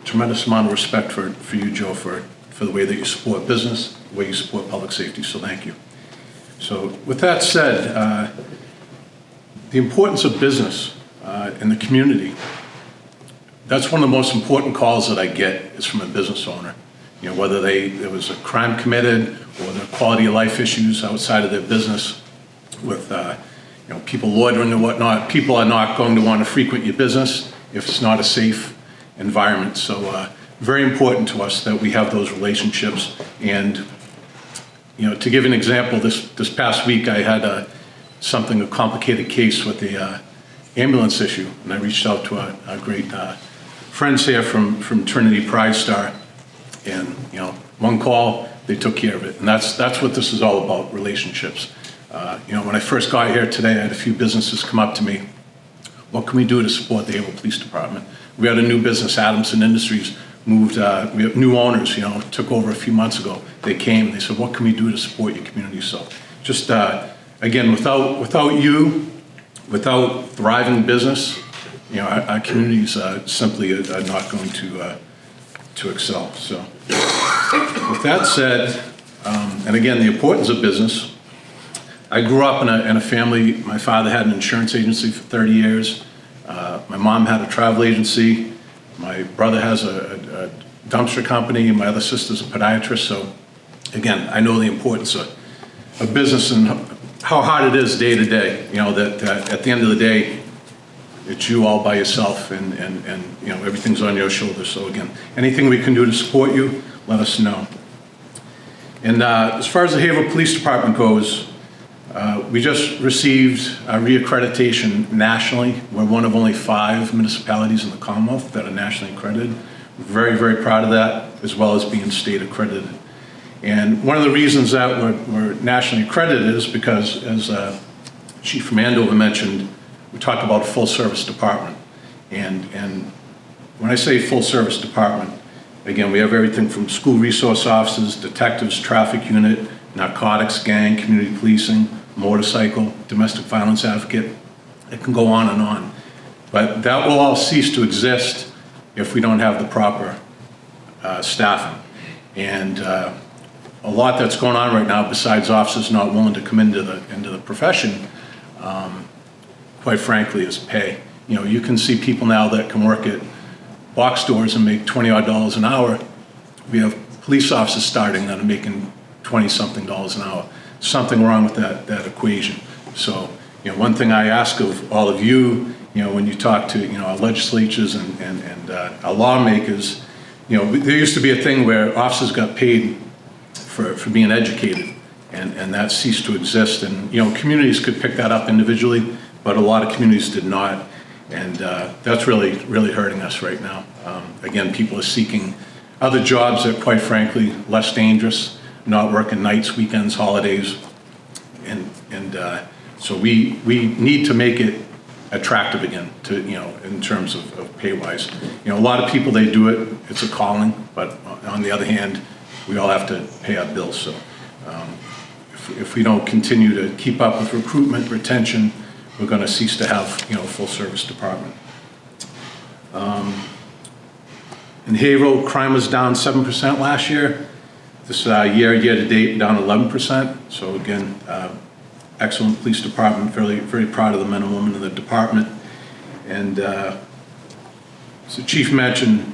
tremendous amount of respect for you, Joe, for the way that you support business, the way you support public safety, so thank you. So with that said, the importance of business in the community, that's one of the most important calls that I get is from a business owner. You know, whether there was a crime committed or the quality of life issues outside of their business with people loitering and whatnot, people are not going to want to frequent your business if it's not a safe environment. So very important to us that we have those relationships. And to give an example, this past week I had a complicated case with the ambulance issue, and I reached out to our great friends here from Trinity Pride Star, and one call, they took care of it. And that's what this is all about, relationships. When I first got here today, I had a few businesses come up to me. What can we do to support the Haverhill Police Department? We had a new business, Adamson Industries, moved, we have new owners, took over a few months ago. They came, they said, what can we do to support your community? So just, again, without you, without thriving business, our communities simply are not going to excel. So with that said, and again, the importance of business, I grew up in a family. My father had an insurance agency for 30 years. My mom had a travel agency. My brother has a dumpster company, and my other sister's a podiatrist. So again, I know the importance of business and how hard it is day to day. That at the end of the day, it's you all by yourself, and everything's on your shoulders. So again, anything we can do to support you, let us know. And as far as the Haverhill Police Department goes, we just received a reaccreditation nationally. We're one of only 5 municipalities in the Commonwealth that are nationally accredited. We're very, very proud of that, as well as being state accredited. And one of the reasons that we're nationally accredited is because, as Chief Mandover mentioned, we talk about a full-service department. And when I say full-service department, again, we have everything from school resource officers, detectives, traffic unit, narcotics gang, community policing, motorcycle, domestic violence advocate. It can go on and on. But that will all cease to exist if we don't have the proper staffing. And a lot that's going on right now, besides officers not willing to come into the profession, quite frankly, is pay. You can see people now that can work at box stores and make $20-odd an hour. We have police officers starting that are making $20-something an hour. Something wrong with that equation. So, one thing I ask of all of you, when you talk to, our legislatures and our lawmakers, there used to be a thing where officers got paid for being educated, and that ceased to exist. And, communities could pick that up individually, but a lot of communities did not. And that's really, really hurting us right now. Again, people are seeking other jobs that, quite frankly, less dangerous, not working nights, weekends, holidays. And so we need to make it attractive again to, in terms of pay-wise. A lot of people, they do it, it's a calling, but on the other hand, we all have to pay our bills. So if we don't continue to keep up with recruitment, retention, we're going to cease to have, a full-service department. In Haverhill, crime was down 7% last year. This year-to-date, down 11%. So again, excellent police department. Very, very proud of the men and women in the department. And so Chief mentioned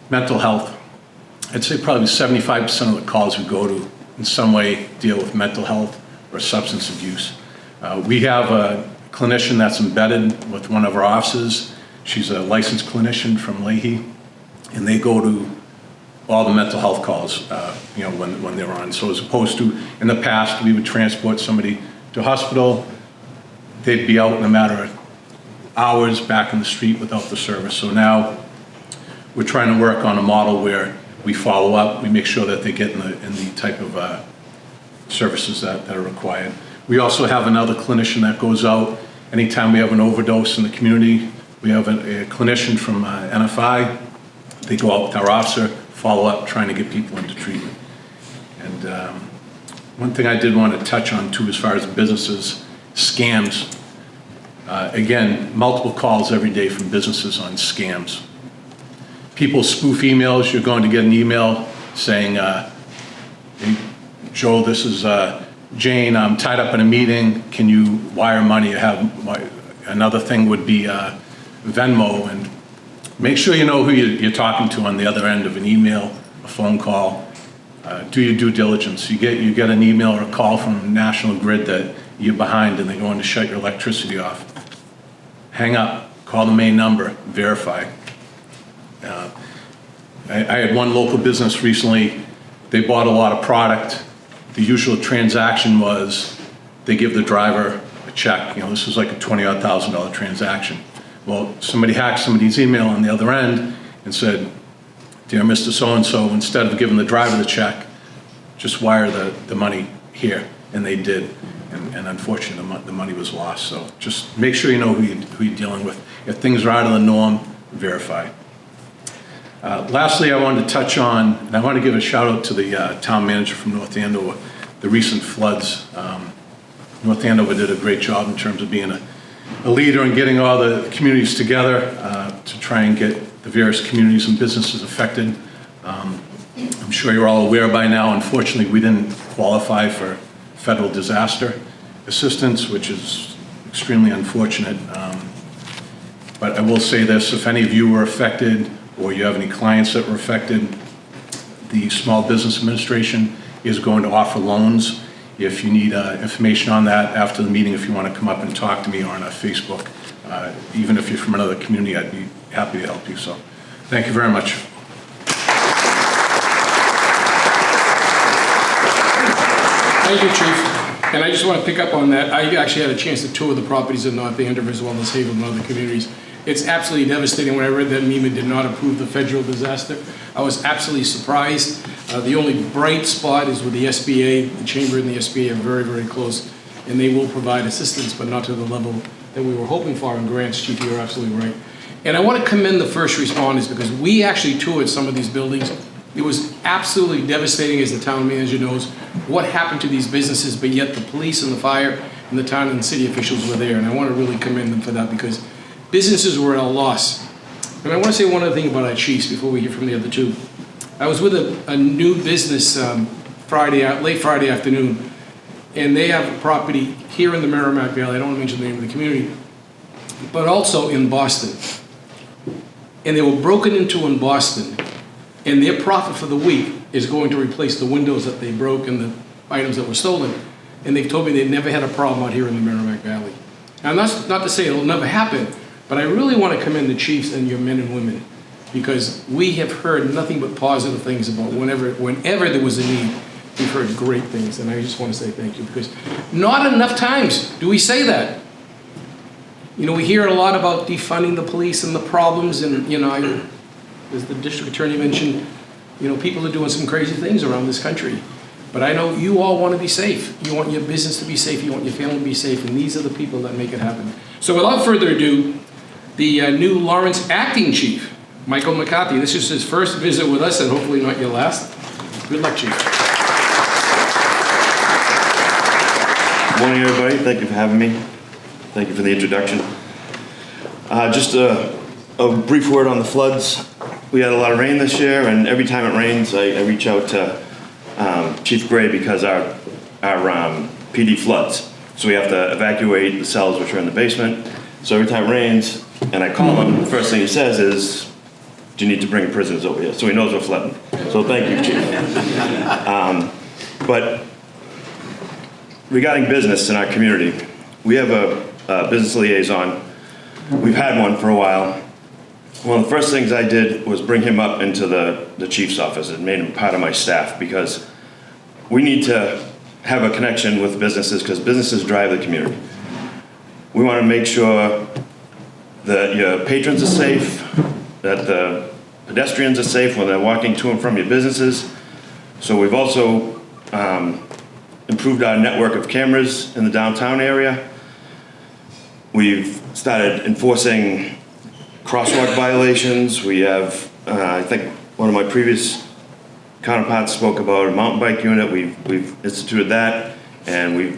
mental health. I'd say probably 75% of the calls we go to in some way deal with mental health or substance abuse. We have a clinician that's embedded with one of our offices. She's a licensed clinician from Leahy, and they go to all the mental health calls, when they're on. So as opposed to, in the past, we would transport somebody to hospital, they'd be out in a matter of hours back in the street without the service. So now we're trying to work on a model where we follow up, we make sure that they get in the type of services that are required. We also have another clinician that goes out anytime we have an overdose in the community. We have a clinician from NFI. They go out with our officer, follow up, trying to get people into treatment. And one thing I did want to touch on too, as far as businesses, scams. Again, multiple calls every day from businesses on scams. People spoof emails. You're going to get an email saying, hey, Joe, this is Jane, I'm tied up in a meeting, can you wire money? Another thing would be Venmo, and make sure you know who you're talking to on the other end of an email, a phone call. Do your due diligence. You get an email or a call from National Grid that you're behind and they're going to shut your electricity off. Hang up, call the main number, verify. I had one local business recently, they bought a lot of product. The usual transaction was they give the driver a check. This was like a $20,000 transaction. Well, somebody hacked somebody's email on the other end and said, dear Mr. So-and-so, instead of giving the driver the check, just wire the money here. And they did. And unfortunately, the money was lost. So just make sure you know who you're dealing with. If things are out of the norm, verify. Lastly, I wanted to touch on, and I want to give a shout out to the town manager from North Andover, the recent floods. North Andover did a great job in terms of being a leader in getting all the communities together to try and get the various communities and businesses affected. I'm sure you're all aware by now, unfortunately, we didn't qualify for federal disaster assistance, which is extremely unfortunate. But I will say this, if any of you were affected or you have any clients that were affected, the Small Business Administration is going to offer loans. If you need information on that after the meeting, if you want to come up and talk to me or on Facebook, even if you're from another community, I'd be happy to help you. So thank you very much. Thank you, Chief. And I just want to pick up on that. I actually had a chance to tour the properties in North Andover as well as Haverhill and other communities. It's absolutely devastating. When I read that MEMA did not approve the federal disaster, I was absolutely surprised. The only bright spot is with the SBA. The Chamber and the SBA are very, very close, and they will provide assistance, but not to the level that we were hoping for in grants. Chief, you're absolutely right. And I want to commend the first responders because we actually toured some of these buildings. It was absolutely devastating, as the town manager knows, what happened to these businesses, but yet the police and the fire and the town and city officials were there, and I want to really commend them for that because businesses were at a loss. And I want to say one other thing about our chiefs before we hear from the other two. I was with a new business late Friday afternoon, and they have a property here in the Merrimack Valley. I don't want to mention the name of the community, but also in Boston. And they were broken into in Boston, and their profit for the week is going to replace the windows that they broke and the items that were stolen. And they've told me they've never had a problem out here in the Merrimack Valley. Now, that's not to say it'll never happen, but I really want to commend the chiefs and your men and women, because we have heard nothing but positive things about whenever there was a need, we've heard great things, and I just want to say thank you, because not enough times do we say that. You know, we hear a lot about defunding the police and the problems, and, you know, as the district attorney mentioned, you know, people are doing some crazy things around this country. But I know you all want to be safe. You want your business to be safe, you want your family to be safe, and these are the people that make it happen. So without further ado, the new Lawrence Acting Chief, Michael McCarthy. This is his first visit with us, and hopefully not your last. Good luck, Chief. Good morning, everybody. Thank you for having me. Thank you for the introduction. Just a brief word on the floods. We had a lot of rain this year, and every time it rains, I reach out to Chief Gray because our PD floods. So we have to evacuate the cells which are in the basement. So every time it rains, and I call him, the first thing he says is, "Do you need to bring prisoners over here?" So he knows we're flooding. So thank you, Chief. But regarding business in our community, we have a business liaison. We've had one for a while. One of the first things I did was bring him up into the chief's office and made him part of my staff, because we need to have a connection with businesses, because businesses drive the community. We want to make sure that your patrons are safe, that the pedestrians are safe when they're walking to and from your businesses. So we've also improved our network of cameras in the downtown area. We've started enforcing crosswalk violations. We have, I think one of my previous counterparts spoke about a mountain bike unit. We've instituted that, and we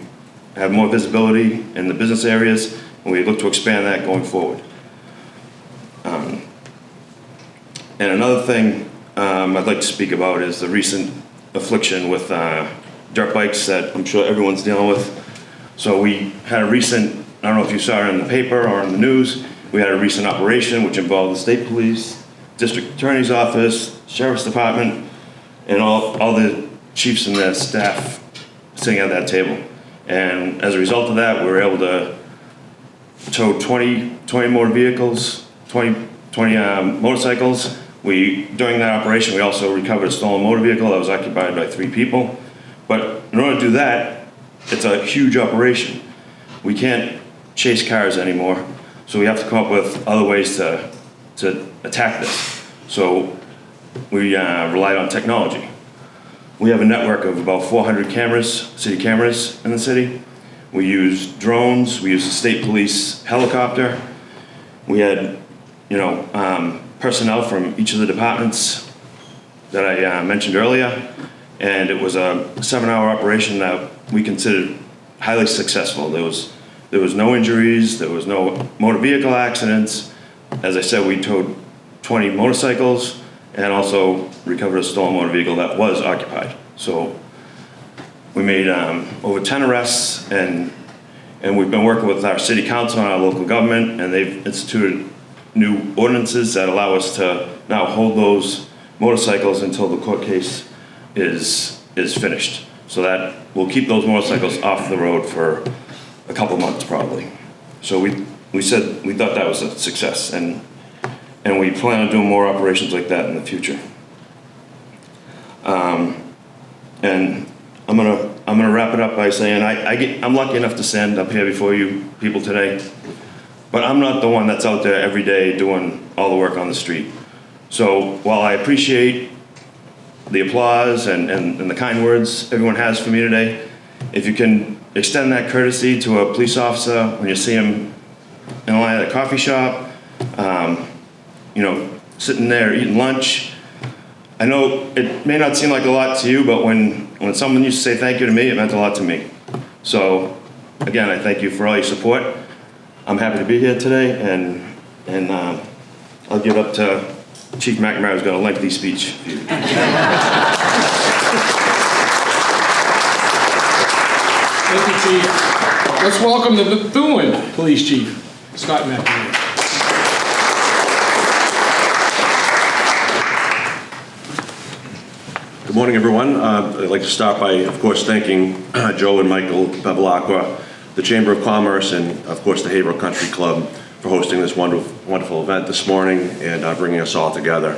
have more visibility in the business areas, and we look to expand that going forward. And another thing I'd like to speak about is the recent affliction with dirt bikes that I'm sure everyone's dealing with. So we had a recent, I don't know if you saw it in the paper or in the news, we had a recent operation which involved the state police, district attorney's office, sheriff's department, and all the chiefs and their staff sitting at that table. And as a result of that, we were able to tow 20 motor vehicles, 20 motorcycles. During that operation, we also recovered a stolen motor vehicle that was occupied by 3 people. But in order to do that, it's a huge operation. We can't chase cars anymore, so we have to come up with other ways to attack this. So we relied on technology. We have a network of about 400 cameras, city cameras in the city. We use drones, we use the state police helicopter. We had, personnel from each of the departments that I mentioned earlier, and it was a 7-hour operation that we considered highly successful. There was no injuries, there was no motor vehicle accidents. As I said, we towed 20 motorcycles and also recovered a stolen motor vehicle that was occupied. So we made over 10 arrests, and we've been working with our city council and our local government, and they've instituted new ordinances that allow us to now hold those motorcycles until the court case is finished. So that will keep those motorcycles off the road for a couple months probably. So we said we thought that was a success, and we plan on doing more operations like that in the future. And I'm gonna wrap it up by saying I'm lucky enough to stand up here before you people today, but I'm not the one that's out there every day doing all the work on the street. So while I appreciate the applause and the kind words everyone has for me today, if you can extend that courtesy to a police officer when you see him in line at a coffee shop, sitting there eating lunch. I know it may not seem like a lot to you, but when someone used to say thank you to me, it meant a lot to me. So again, I thank you for all your support. I'm happy to be here today, and I'll give it up to Chief McNamara, who's got a lengthy speech for you. Thank you, Chief. Let's welcome the Methuen Police Chief, Scott McNamara. Good morning, everyone. I'd like to start by, of course, thanking Joe and Michael Bevilacqua, the Chamber of Commerce, and of course the Haverhill Country Club for hosting this wonderful event this morning and bringing us all together.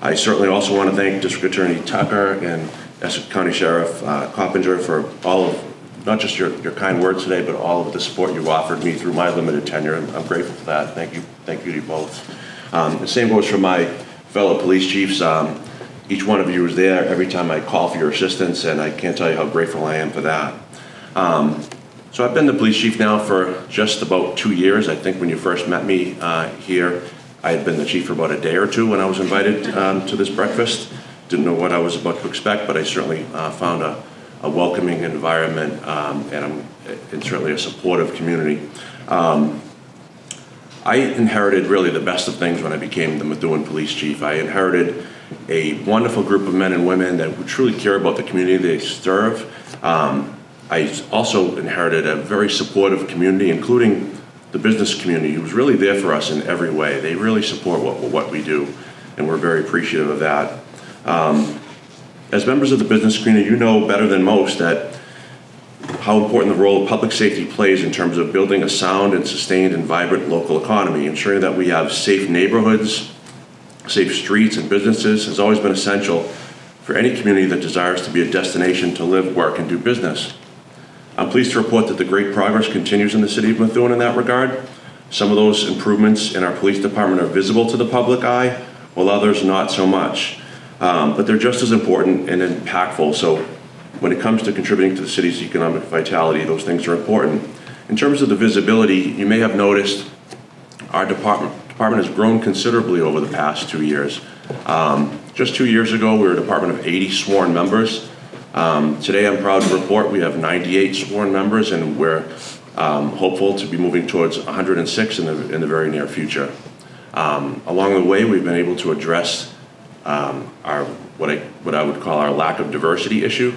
I certainly also want to thank District Attorney Tucker and Essex County Sheriff Coppinger for all of not just your kind words today, but all of the support you've offered me through my limited tenure. I'm grateful for that. Thank you to you both. The same goes for my fellow police chiefs. Each one of you was there every time I call for your assistance, and I can't tell you how grateful I am for that. So I've been the police chief now for just about 2 years. I think when you first met me here, I had been the chief for about a day or two when I was invited to this breakfast. Didn't know what I was about to expect, but I certainly found a welcoming environment and certainly a supportive community. I inherited really the best of things when I became the Methuen police chief. I inherited a wonderful group of men and women that would truly care about the community they serve. I also inherited a very supportive community, including the business community, who was really there for us in every way. They really support what we do, and we're very appreciative of that. As members of the business community, you know better than most that how important the role of public safety plays in terms of building a sound and sustained and vibrant local economy. Ensuring that we have safe neighborhoods, safe streets and businesses has always been essential for any community that desires to be a destination to live, work, and do business. I'm pleased to report that the great progress continues in the city of Methuen in that regard. Some of those improvements in our police department are visible to the public eye, while others not so much. But they're just as important and impactful. So when it comes to contributing to the city's economic vitality, those things are important. In terms of the visibility, you may have noticed our department has grown considerably over the past 2 years. Just 2 years ago, we were a department of 80 sworn members. Today, I'm proud to report we have 98 sworn members, and we're hopeful to be moving towards 106 in the very near future. Along the way, we've been able to address what I would call our lack of diversity issue.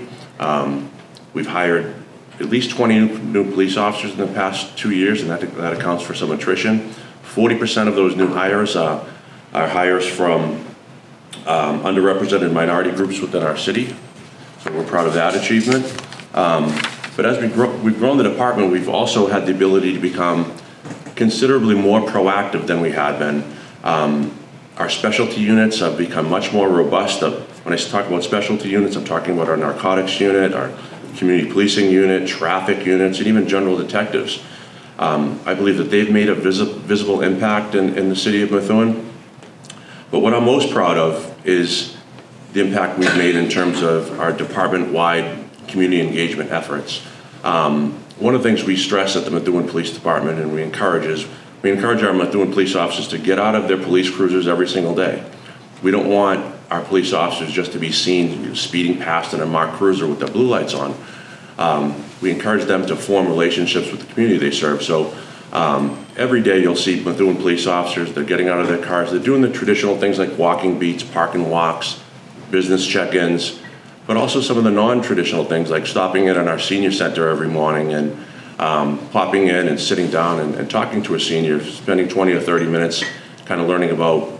We've hired at least 20 new police officers in the past 2 years, and that accounts for some attrition. 40% of those new hires are hires from underrepresented minority groups within our city. So we're proud of that achievement. But as we've grown the department, we've also had the ability to become considerably more proactive than we had been. Our specialty units have become much more robust. When I talk about specialty units, I'm talking about our narcotics unit, our community policing unit, traffic units, and even general detectives. I believe that they've made a visible impact in the city of Methuen. But what I'm most proud of is the impact we've made in terms of our department-wide community engagement efforts. One of the things we stress at the Methuen Police Department and we encourage our Methuen police officers to get out of their police cruisers every single day. We don't want our police officers just to be seen speeding past in a marked cruiser with their blue lights on. We encourage them to form relationships with the community they serve. So every day you'll see Methuen police officers, they're getting out of their cars, they're doing the traditional things like walking beats, parking walks, business check-ins, but also some of the non-traditional things like stopping in at our senior center every morning and popping in and sitting down and talking to a senior, spending 20 or 30 minutes kind of learning about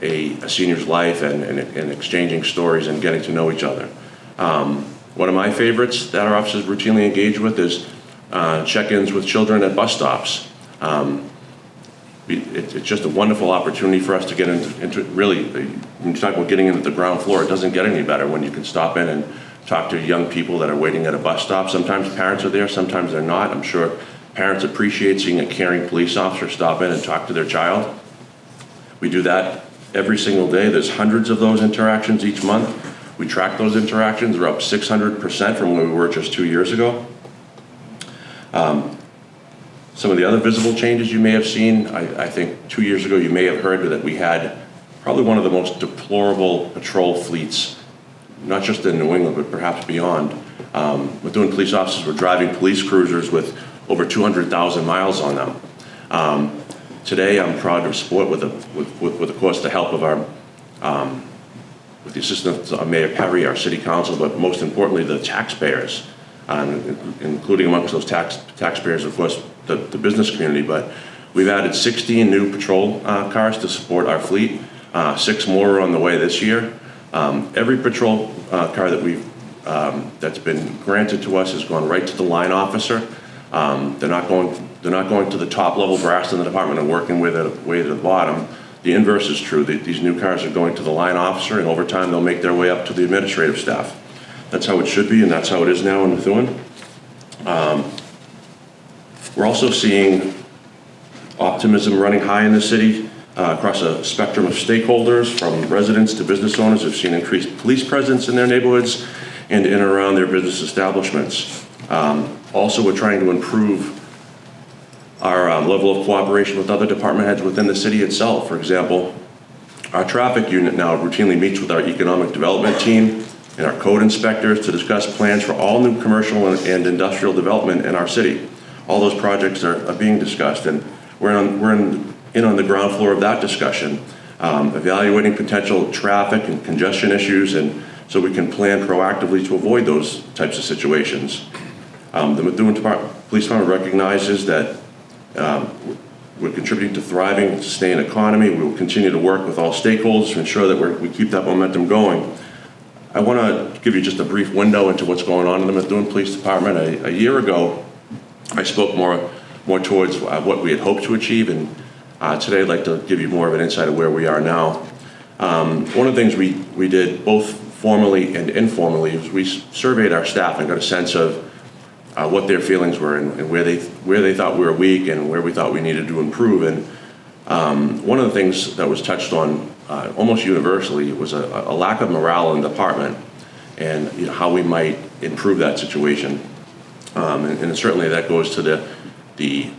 a senior's life and exchanging stories and getting to know each other. One of my favorites that our officers routinely engage with is check-ins with children at bus stops. It's just a wonderful opportunity for us to get into really, when you talk about getting into the ground floor, it doesn't get any better when you can stop in and talk to young people that are waiting at a bus stop. Sometimes parents are there, sometimes they're not. I'm sure parents appreciate seeing a caring police officer stop in and talk to their child. We do that every single day. There's hundreds of those interactions each month. We track those interactions. We're up 600% from where we were just 2 years ago. Some of the other visible changes you may have seen, I think 2 years ago you may have heard that we had probably one of the most deplorable patrol fleets, not just in New England, but perhaps beyond. Methuen police officers were driving police cruisers with over 200,000 miles on them. Today, I'm proud to support with of course, the help of with the assistance of Mayor Perry, our city council, but most importantly, the taxpayers, including amongst those taxpayers, of course, the business community. But we've added 16 new patrol cars to support our fleet. 6 more are on the way this year. Every patrol car that that's been granted to us has gone right to the line officer. They're not going to the top level brass in the department and working with it way to the bottom. The inverse is true. These new cars are going to the line officer, and over time they'll make their way up to the administrative staff. That's how it should be, and that's how it is now in Methuen. We're also seeing optimism running high in the city across a spectrum of stakeholders, from residents to business owners who've seen increased police presence in their neighborhoods and in and around their business establishments. Also, we're trying to improve our level of cooperation with other department heads within the city itself. For example, our traffic unit now routinely meets with our economic development team and our code inspectors to discuss plans for all new commercial and industrial development in our city. All those projects are being discussed, and we're in on the ground floor of that discussion, evaluating potential traffic and congestion issues, and so we can plan proactively to avoid those types of situations. The Methuen Police Department recognizes that we're contributing to thriving, sustained economy. We will continue to work with all stakeholders to ensure that we keep that momentum going. I want to give you just a brief window into what's going on in the Methuen Police Department. A year ago, I spoke more towards what we had hoped to achieve, and today I'd like to give you more of an insight of where we are now. One of the things we did both formally and informally is we surveyed our staff and got a sense of what their feelings were and where they thought we were weak and where we thought we needed to improve. And one of the things that was touched on almost universally was a lack of morale in the department, and how we might improve that situation. And certainly that goes to the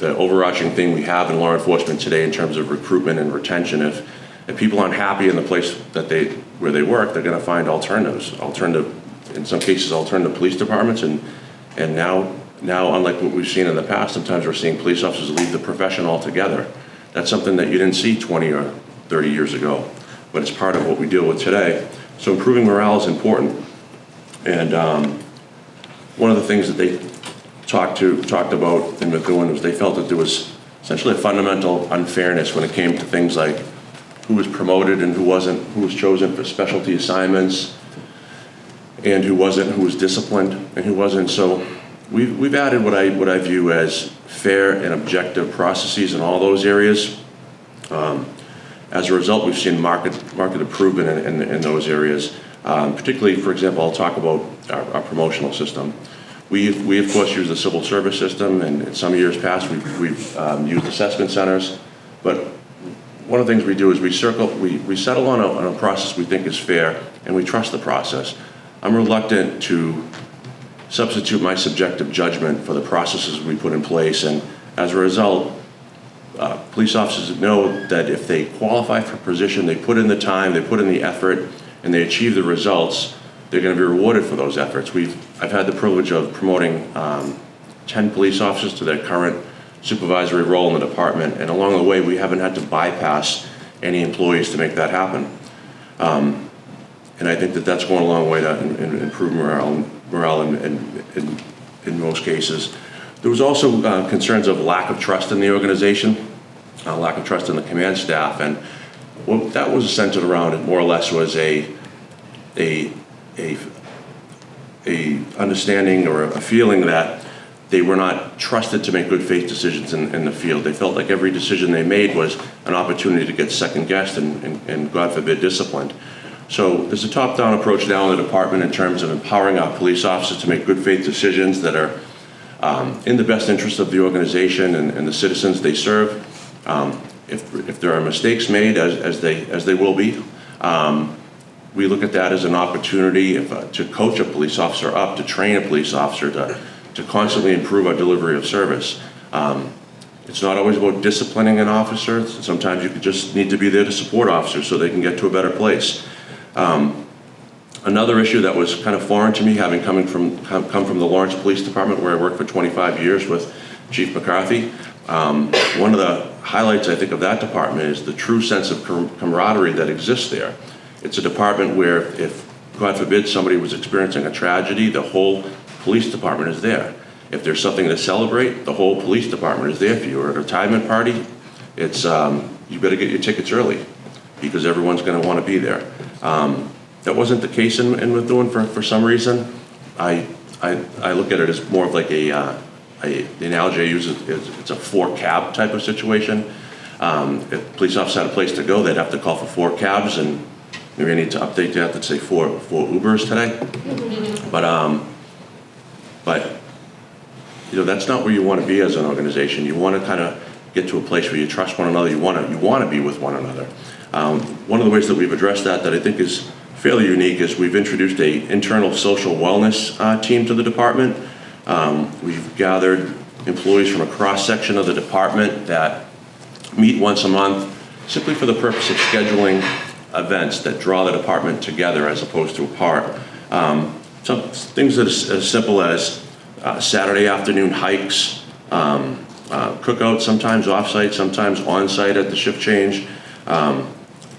overarching thing we have in law enforcement today in terms of recruitment and retention. If people aren't happy in the place where they work, they're going to find alternatives. In some cases, alternative police departments, and now, unlike what we've seen in the past, sometimes we're seeing police officers leave the profession altogether. That's something that you didn't see 20 or 30 years ago, but it's part of what we deal with today. So improving morale is important. And one of the things that they talked about in Methuen was they felt that there was essentially a fundamental unfairness when it came to things like who was promoted and who wasn't, who was chosen for specialty assignments, and who wasn't, who was disciplined and who wasn't. So we've added what I view as fair and objective processes in all those areas. As a result, we've seen market improvement in those areas. Particularly, for example, I'll talk about our promotional system. We of course use the civil service system, and in some years past we've used assessment centers. But one of the things we do is we settle on a process we think is fair, and we trust the process. I'm reluctant to substitute my subjective judgment for the processes we put in place, and as a result, police officers know that if they qualify for a position, they put in the time, they put in the effort, and they achieve the results, they're going to be rewarded for those efforts. I've had the privilege of promoting 10 police officers to their current supervisory role in the department, and along the way, we haven't had to bypass any employees to make that happen. And I think that that's going a long way to improve morale in most cases. There was also concerns of lack of trust in the organization, lack of trust in the command staff, and what that was centered around, it more or less was a understanding or a feeling that they were not trusted to make good faith decisions in the field. They felt like every decision they made was an opportunity to get second guessed and God forbid, disciplined. So there's a top-down approach now in the department in terms of empowering our police officers to make good faith decisions that are in the best interest of the organization and the citizens they serve. If there are mistakes made, as they will be, we look at that as an opportunity to coach a police officer up, to train a police officer, to constantly improve our delivery of service. It's not always about disciplining an officer. Sometimes you just need to be there to support officers so they can get to a better place. Another issue that was kind of foreign to me, having come from the Lawrence Police Department, where I worked for 25 years with Chief McCarthy, one of the highlights, I think, of that department is the true sense of camaraderie that exists there. It's a department where if, God forbid, somebody was experiencing a tragedy, the whole police department is there. If there's something to celebrate, the whole police department is there for you. Or at a retirement party, it's you better get your tickets early because everyone's going to want to be there. That wasn't the case in Methuen for some reason. I look at it as more of like the analogy I use is it's a 4-cab type of situation. If police officers had a place to go, they'd have to call for 4 cabs, and maybe I need to update that to say 4 Ubers today. But that's not where you want to be as an organization. You want to kind of get to a place where you trust one another. You want to be with one another. One of the ways that we've addressed that I think is fairly unique is we've introduced a internal social wellness team to the department. We've gathered employees from a cross-section of the department that meet once a month simply for the purpose of scheduling events that draw the department together as opposed to apart. Some things that are as simple as Saturday afternoon hikes, cookouts, sometimes off-site, sometimes on-site at the shift change,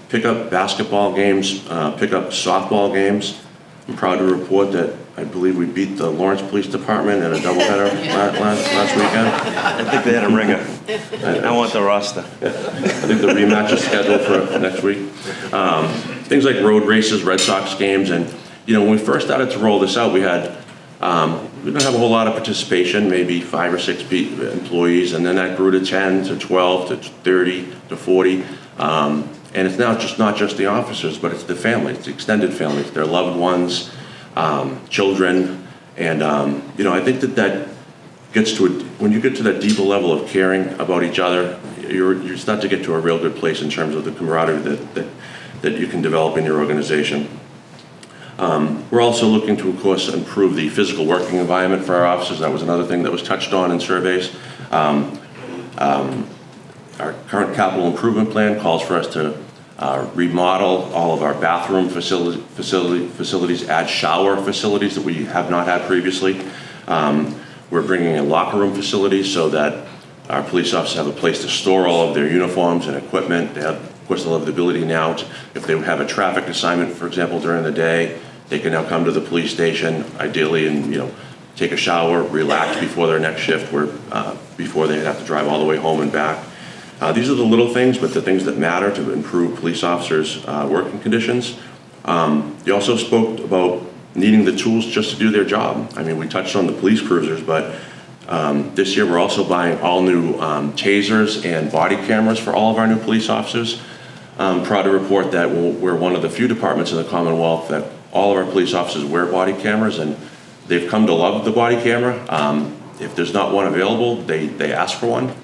pick up basketball games, pick up softball games. I'm proud to report that I believe we beat the Lawrence Police Department in a doubleheader last weekend. I think they had a ringer. I want the roster. I think the rematch is scheduled for next week. Things like road races, Red Sox games, and when we first started to roll this out, we didn't have a whole lot of participation, maybe 5 or 6 employees, and then that grew to 10 to 12 to 30 to 40. And it's now not just the officers, but it's the families, the extended families, their loved ones, children, and I think that gets to when you get to that deeper level of caring about each other, you start to get to a real good place in terms of the camaraderie that you can develop in your organization. We're also looking to, of course, improve the physical working environment for our officers. That was another thing that was touched on in surveys. Our current capital improvement plan calls for us to remodel all of our bathroom facilities, add shower facilities that we have not had previously. We're bringing in locker room facilities so that our police officers have a place to store all of their uniforms and equipment. Of course, they'll have the ability now to, if they have a traffic assignment, for example, during the day, they can now come to the police station, ideally, and take a shower, relax before their next shift, before they have to drive all the way home and back. These are the little things, but the things that matter to improve police officers' working conditions. You also spoke about needing the tools just to do their job. I mean, we touched on the police cruisers, but this year we're also buying all new tasers and body cameras for all of our new police officers. I'm proud to report that we're one of the few departments in the Commonwealth that all of our police officers wear body cameras, and they've come to love the body camera. If there's not one available, they ask for one.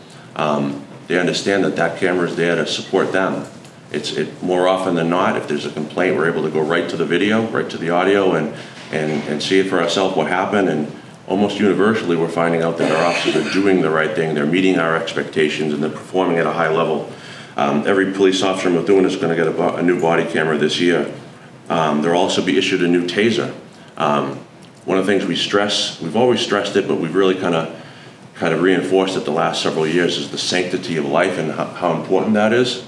They understand that camera is there to support them. It more often than not, if there's a complaint, we're able to go right to the video, right to the audio, and see it for ourselves what happened. And almost universally, we're finding out that our officers are doing the right thing. They're meeting our expectations, and they're performing at a high level. Every police officer in Methuen is going to get a new body camera this year. They'll also be issued a new taser. One of the things we've always stressed it, but we've really kind of reinforced it the last several years, is the sanctity of life and how important that is.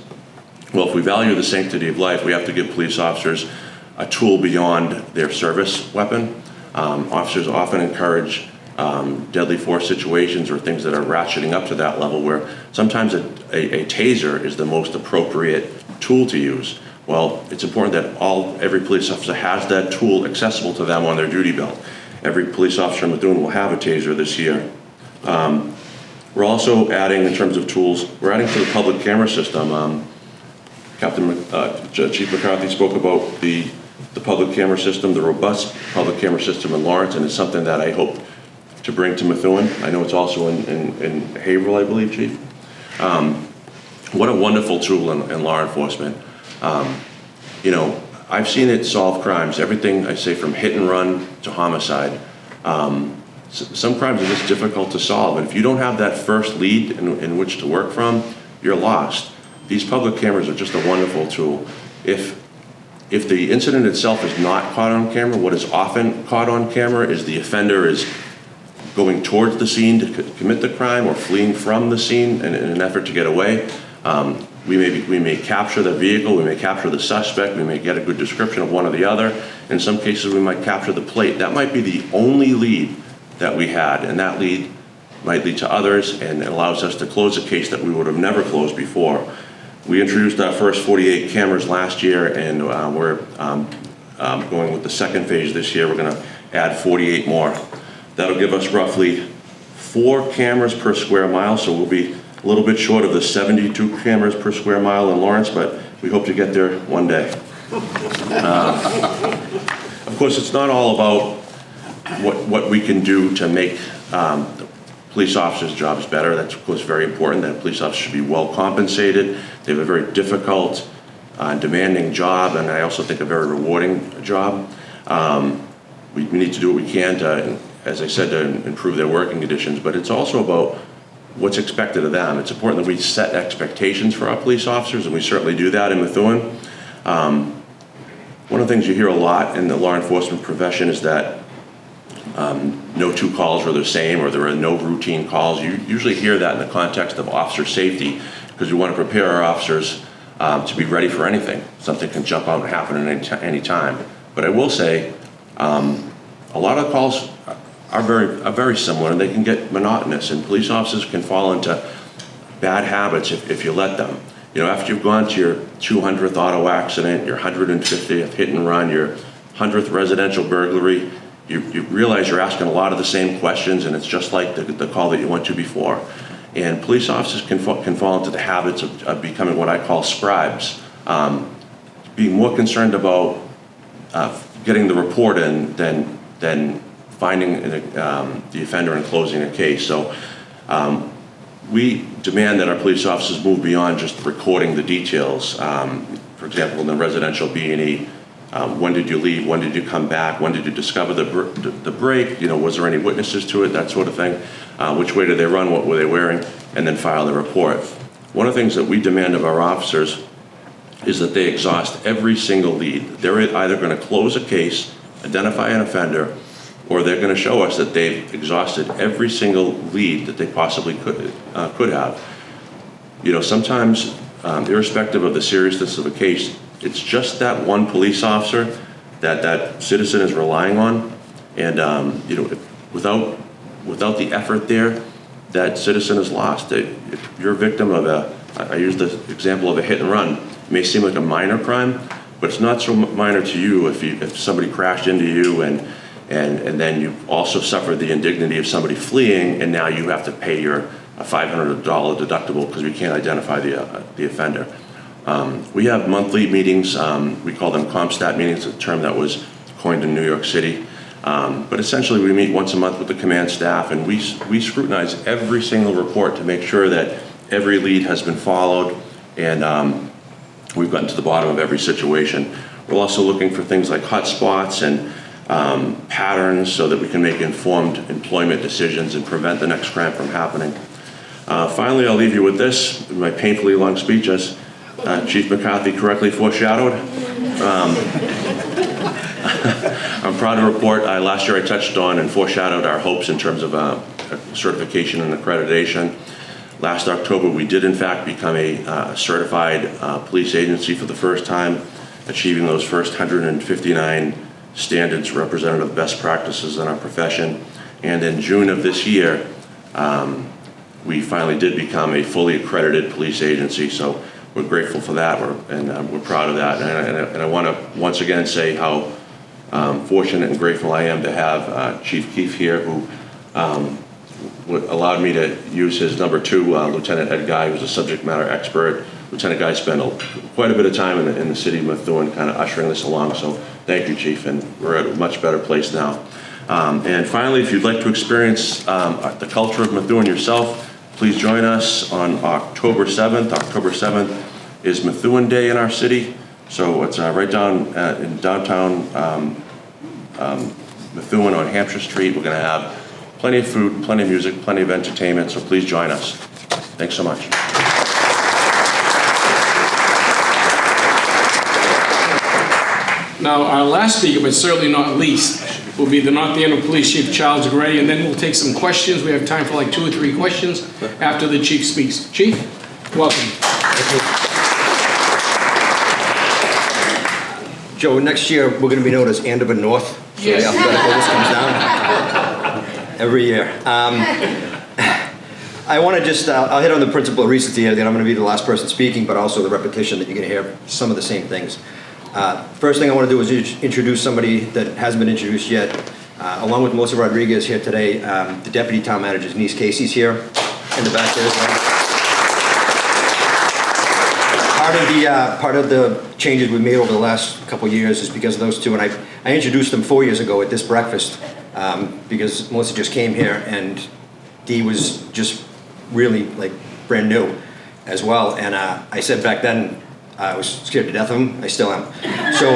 Well, if we value the sanctity of life, we have to give police officers a tool beyond their service weapon. Officers often encourage deadly force situations or things that are ratcheting up to that level, where sometimes a taser is the most appropriate tool to use. Well, it's important that every police officer has that tool accessible to them on their duty belt. Every police officer in Methuen will have a taser this year. We're also adding, in terms of tools, we're adding to the public camera system. Chief McCarthy spoke about the public camera system, the robust public camera system in Lawrence, and it's something that I hope to bring to Methuen. I know it's also in Haverhill, I believe, Chief. What a wonderful tool in law enforcement. I've seen it solve crimes, everything I say from hit and run to homicide. Some crimes are just difficult to solve, and if you don't have that first lead in which to work from, you're lost. These public cameras are just a wonderful tool. If the incident itself is not caught on camera, what is often caught on camera is the offender is going towards the scene to commit the crime or fleeing from the scene in an effort to get away. We may capture the vehicle, we may capture the suspect, we may get a good description of one or the other. In some cases, we might capture the plate. That might be the only lead that we had, and that lead might lead to others, and it allows us to close a case that we would have never closed before. We introduced our first 48 cameras last year, and we're going with the second phase this year. We're going to add 48 more. That'll give us roughly 4 cameras per square mile, so we'll be a little bit short of the 72 cameras per square mile in Lawrence, but we hope to get there one day. Of course, it's not all about what we can do to make police officers' jobs better. That's, of course, very important, that police officers should be well compensated. They have a very difficult, demanding job, and I also think a very rewarding job. We need to do what we can to, as I said, to improve their working conditions, but it's also about what's expected of them. It's important that we set expectations for our police officers, and we certainly do that in Methuen. One of the things you hear a lot in the law enforcement profession is that no two calls are the same, or there are no routine calls. You usually hear that in the context of officer safety, because we want to prepare our officers to be ready for anything. Something can jump out and happen at any time. But I will say, a lot of calls are very similar, and they can get monotonous, and police officers can fall into bad habits if you let them. You know, after you've gone to your 200th auto accident, your 150th hit and run, your 100th residential burglary, you realize you're asking a lot of the same questions, and it's just like the call that you went to before. And police officers can fall into the habits of becoming what I call scribes, being more concerned about getting the report in than finding the offender and closing a case. So we demand that our police officers move beyond just recording the details. For example, in the residential B&E, when did you leave? When did you come back? When did you discover the break? You know, was there any witnesses to it? That sort of thing. Which way did they run? What were they wearing? And then file the report. One of the things that we demand of our officers is that they exhaust every single lead. They're either going to close a case, identify an offender, or they're going to show us that they've exhausted every single lead that they possibly could have. You know, sometimes, irrespective of the seriousness of a case, it's just that one police officer that citizen is relying on, and you know, without the effort there, that citizen is lost. If you're a victim of I use the example of a hit and run. It may seem like a minor crime, but it's not so minor to you if somebody crashed into you and then you also suffered the indignity of somebody fleeing, and now you have to pay your $500 deductible because we can't identify the offender. We have monthly meetings. We call them CompStat meetings, a term that was coined in New York City. But essentially, we meet once a month with the command staff, and we scrutinize every single report to make sure that every lead has been followed, and we've gotten to the bottom of every situation. We're also looking for things like hotspots and patterns so that we can make informed employment decisions and prevent the next crime from happening. Finally, I'll leave you with this, my painfully long speech, as Chief McCarthy correctly foreshadowed. I'm proud to report last year I touched on and foreshadowed our hopes in terms of certification and accreditation. Last October, we did in fact become a certified police agency for the first time, achieving those first 159 standards representative of best practices in our profession. And in June of this year, we finally did become a fully accredited police agency. So we're grateful for that, and we're proud of that. And I want to once again say how fortunate and grateful I am to have Chief Keefe here, who allowed me to use his number 2, Lieutenant Ed Guy, who's a subject matter expert. Lieutenant Guy spent quite a bit of time in the city of Methuen kind of ushering this along, so thank you, Chief, and we're at a much better place now. And finally, if you'd like to experience the culture of Methuen yourself, please join us on October 7th. October 7th is Methuen Day in our city, so it's right down in downtown Methuen on Hampshire Street. We're going to have plenty of food, plenty of music, plenty of entertainment, so please join us. Thanks so much. Now, our last speaker, but certainly not least, will be the North Andover Police Chief, Charles Gray, and then we'll take some questions. We have time for like 2 or 3 questions after the Chief speaks. Chief, welcome. Joe, next year we're going to be known as Andover North. So Yes. the alphabetical list comes down every year. I want to just, I'll hit on the principle of recency here, then I'm going to be the last person speaking, but also the repetition that you're going to hear some of the same things. First thing I want to do is introduce somebody that hasn't been introduced yet. Along with Melissa Rodriguez here today, the Deputy Town Manager's niece Casey's here in the back there as well. Part of the changes we made over the last couple of years is because of those two, and I introduced them 4 years ago at this breakfast because Melissa just came here, and Dee was just really like brand new as well. And I said back then, I was scared to death of him. I still am. So,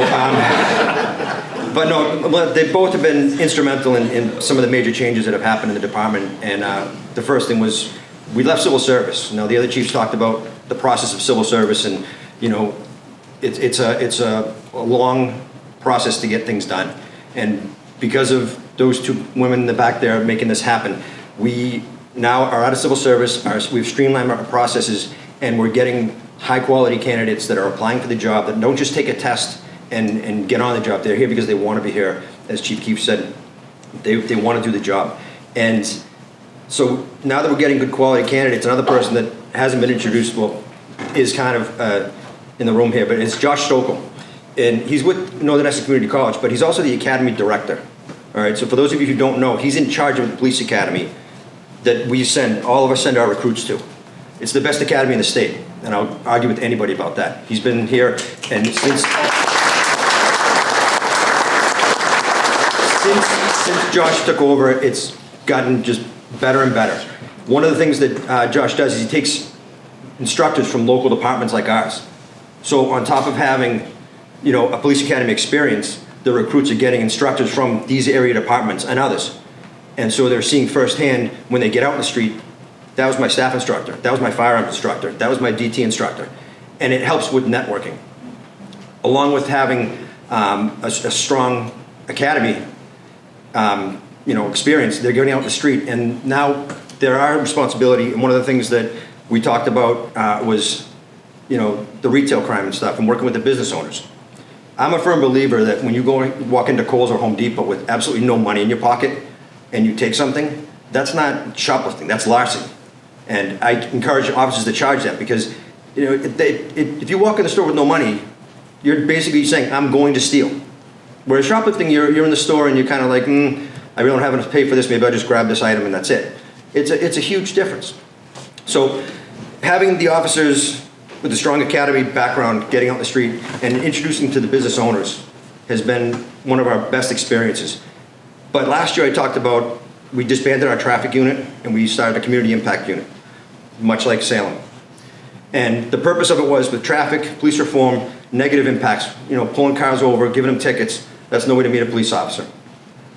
but no, they both have been instrumental in some of the major changes that have happened in the department. And the first thing was we left civil service. Now, the other chiefs talked about the process of civil service, and you know, it's a long process to get things done. And because of those two women in the back there making this happen, we now are out of civil service. We've streamlined our processes, and we're getting high-quality candidates that are applying for the job, that don't just take a test and get on the job. They're here because they want to be here. As Chief Keefe said, they want to do the job. And so now that we're getting good quality candidates, another person that hasn't been introduced, well, is kind of in the room here, but it's Josh Stokel. And he's with Northern Essex Community College, but he's also the Academy Director. All right, so for those of you who don't know, he's in charge of the police academy that we all of us send our recruits to. It's the best academy in the state, and I'll argue with anybody about that. He's been here, and since Josh took over, it's gotten just better and better. One of the things that Josh does is he takes instructors from local departments like ours. So on top of having, you know, a police academy experience, the recruits are getting instructors from these area departments and others. And so they're seeing firsthand when they get out in the street, that was my staff instructor, that was my firearms instructor, that was my DT instructor. And it helps with networking. Along with having a strong academy you know, experience, they're getting out in the street. And now they're our responsibility. And one of the things that we talked about was, you know, the retail crime and stuff, and working with the business owners. I'm a firm believer that when you walk into Kohl's or Home Depot with absolutely no money in your pocket and you take something, that's not shoplifting, that's larceny. And I encourage officers to charge that, because you know, if you walk in the store with no money, you're basically saying, I'm going to steal. Whereas shoplifting, you're in the store and you're kind of like, I really don't have enough to pay for this, maybe I'll just grab this item and that's it. It's a huge difference. So having the officers with a strong academy background getting out in the street and introducing to the business owners has been one of our best experiences. But last year I talked about, we disbanded our traffic unit and we started a community impact unit, much like Salem. And the purpose of it was, with traffic, police reform, negative impacts, you know, pulling cars over, giving them tickets, that's no way to meet a police officer.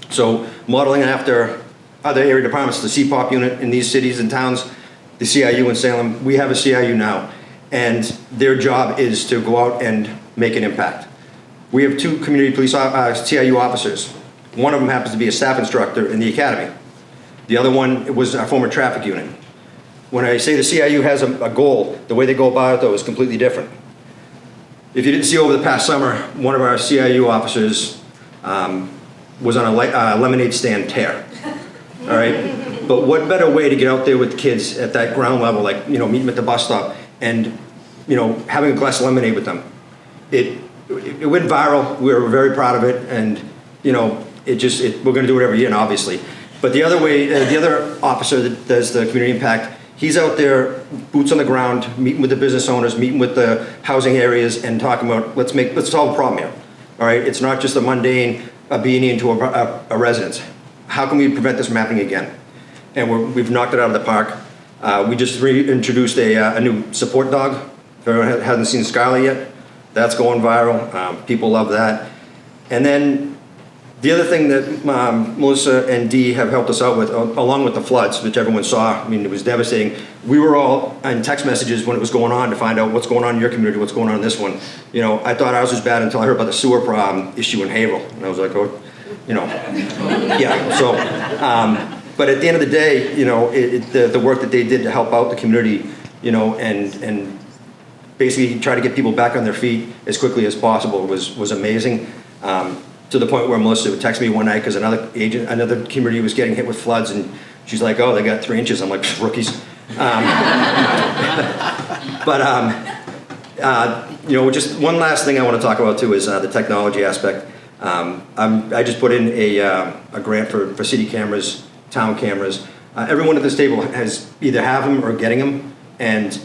So modeling after other area departments, the CPOP unit in these cities and towns, the CIU in Salem, we have a CIU now. And their job is to go out and make an impact. We have two community police CIU officers. One of them happens to be a staff instructor in the academy. The other one was our former traffic unit. When I say the CIU has a goal, the way they go about it, though, is completely different. If you didn't see over the past summer, one of our CIU officers was on a lemonade stand tear. All right? But what better way to get out there with kids at that ground level, like, you know, meet them at the bus stop and, you know, having a glass of lemonade with them. It went viral. We were very proud of it, and, you know, we're going to do it every year, obviously. But the other officer that does the community impact, he's out there, boots on the ground, meeting with the business owners, meeting with the housing areas, and talking about, let's solve a problem here. All right, it's not just a mundane being into a residence. How can we prevent this from happening again? And we've knocked it out of the park. We just reintroduced a new support dog. If everyone hasn't seen Scarlet yet, that's going viral. People love that. And then the other thing that Melissa and Dee have helped us out with, along with the floods, which everyone saw, I mean, it was devastating. We were all in text messages when it was going on to find out what's going on in your community, what's going on in this one. You know, I thought ours was bad until I heard about the sewer problem issue in Haverhill. And I was like, oh, you know, yeah. So, but at the end of the day, you know, the work that they did to help out the community, you know, and basically try to get people back on their feet as quickly as possible was amazing. To the point where Melissa would text me one night because another community was getting hit with floods, and she's like, "Oh, they got 3 inches." I'm like, "Rookies." You know, just one last thing I want to talk about too is the technology aspect. I just put in a grant for city cameras, town cameras. Everyone at this table has either have them or getting them, and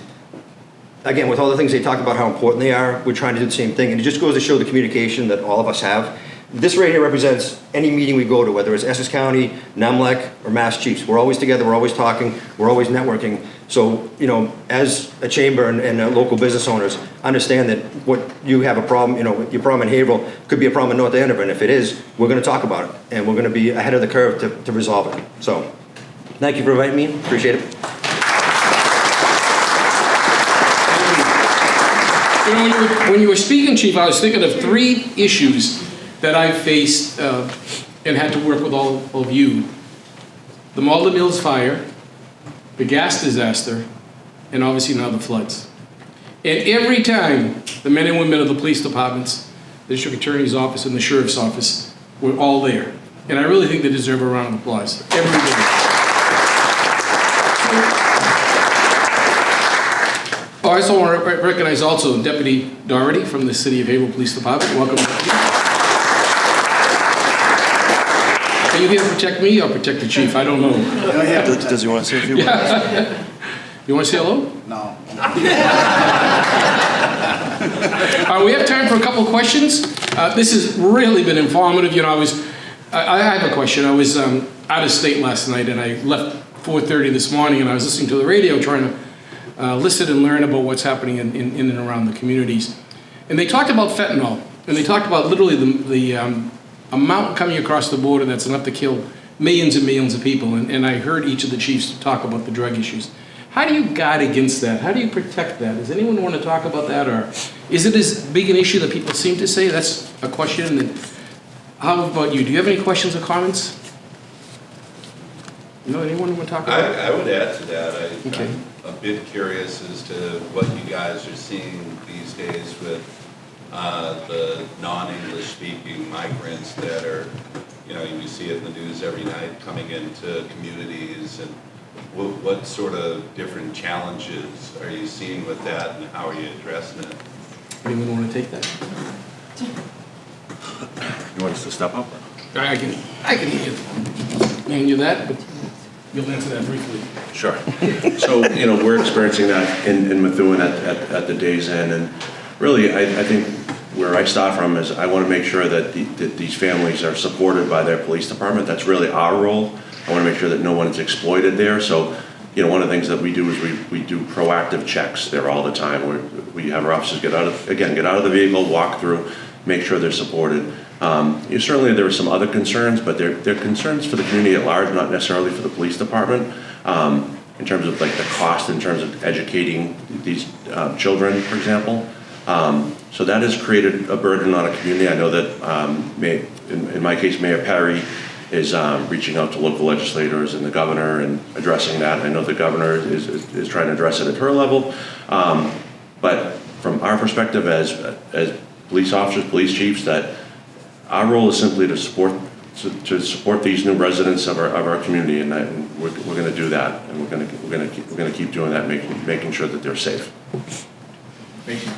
again, with all the things they talk about how important they are, we're trying to do the same thing, and it just goes to show the communication that all of us have. This right here represents any meeting we go to, whether it's Essex County, NEMLEC, or Mass Chiefs. We're always together, we're always talking, we're always networking. So, you know, as a chamber and local business owners, understand that what you have a problem, you know, your problem in Haverhill could be a problem in North Andover, and if it is, we're gonna talk about it, and we're gonna be ahead of the curve to resolve it. So, thank you for inviting me, appreciate it. You know, when you were speaking, Chief, I was thinking of 3 issues that I faced and had to work with all of you. The Malden Mills fire, the gas disaster, and obviously now the floods. And every time, the men and women of the police departments, the district attorney's office, and the sheriff's office were all there. And I really think they deserve a round of applause. Every day. I also want to recognize also Deputy Doherty from the City of Haverhill Police Department. Welcome. Are you here to protect me or protect the chief? I don't know. Does he want to say a few words? You want to say hello? No. We have time for a couple of questions. This has really been informative. You know, I have a question. I was out of state last night and I left 4:30 this morning, and I was listening to the radio trying to listen and learn about what's happening in and around the communities. And they talked about fentanyl, and they talked about literally the amount coming across the border that's enough to kill millions and millions of people. And I heard each of the chiefs talk about the drug issues. How do you guard against that? How do you protect that? Does anyone want to talk about that? Or is it as big an issue that people seem to say? That's a question. And how about you? Do you have any questions or comments? No, anyone want to talk about it? I would add to that. Okay. I'm a bit curious as to what you guys are seeing these days with the non-English speaking migrants that are, you know, you see it in the news every night coming into communities, and what sort of different challenges are you seeing with that, and how are you addressing it? Anyone want to take that? You want us to step up? I can hand you that, but you'll answer that briefly. Sure. So, you know, we're experiencing that in Methuen at the day's end, and really, I think where I start from is I want to make sure that these families are supported by their police department. That's really our role. I want to make sure that no one is exploited there. So, you know, one of the things that we do is we do proactive checks there all the time. We have our officers get out of the vehicle, walk through, make sure they're supported. Certainly there are some other concerns, but they're concerns for the community at large, not necessarily for the police department. In terms of like the cost, in terms of educating these children, for example. So that has created a burden on a community. I know that in my case, Mayor Perry is reaching out to local legislators and the governor and addressing that. I know the governor is trying to address it at her level. But from our perspective as police officers, police chiefs, that our role is simply to support these new residents of our community, and we're going to do that, and we're going to keep doing that, making sure that they're safe. Thank you.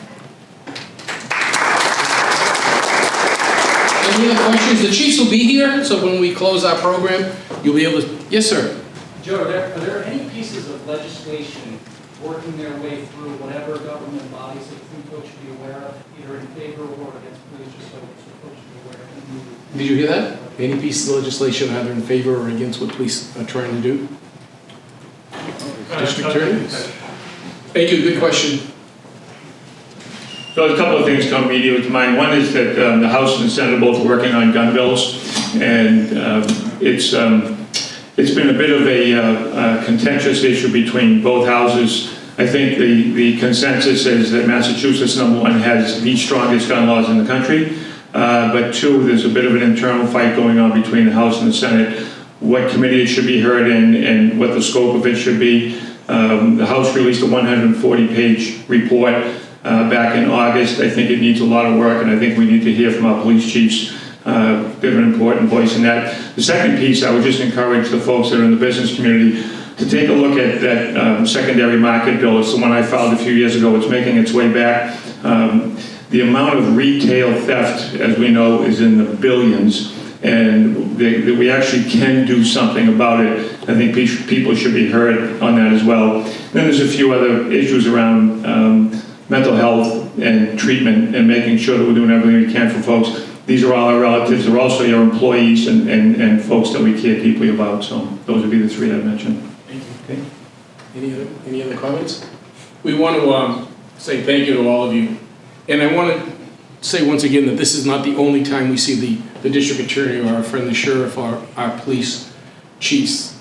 Any other questions? The chiefs will be here, so when we close our program, you'll be able to. Yes, sir. Joe, are there any pieces of legislation working their way through whatever government bodies that you think folks should be aware of, either in favor or against police, just so folks should be aware of? Did you hear that? Any pieces of legislation either in favor or against what police are trying to do? District Attorney? Thank you. Good question. So a couple of things come immediately to mind. One is that the House and the Senate are both working on gun bills, and it's been a bit of a contentious issue between both houses. I think the consensus is that Massachusetts, number one, has the strongest gun laws in the country, but two, there's a bit of an internal fight going on between the House and the Senate, what committee it should be heard in and what the scope of it should be. The House released a 140-page report back in August. I think it needs a lot of work, and I think we need to hear from our police chiefs. They're an important voice in that. The second piece, I would just encourage the folks that are in the business community to take a look at that secondary market bill. It's the one I filed a few years ago. It's making its way back. The amount of retail theft, as we know, is in the billions, and we actually can do something about it. I think people should be heard on that as well. Then there's a few other issues around mental health and treatment, and making sure that we're doing everything we can for folks. these are all our relatives, they're also your employees and folks that we care deeply about, so those would be the three I mentioned. Thank you. Okay. Any other comments? We want to say thank you to all of you. And I want to say once again that this is not the only time we see the district attorney or our friend the sheriff or our police chiefs.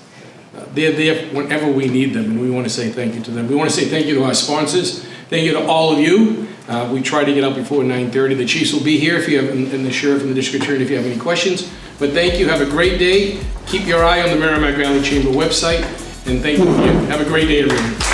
They're there whenever we need them, and we want to say thank you to them. We want to say thank you to our sponsors. Thank you to all of you. We try to get out before 9:30. The chiefs will be here if you have, and the sheriff and the district attorney if you have any questions. But thank you. Have a great day. Keep your eye on the Merrimack Valley Chamber website. And thank you again. Have a great day, everyone.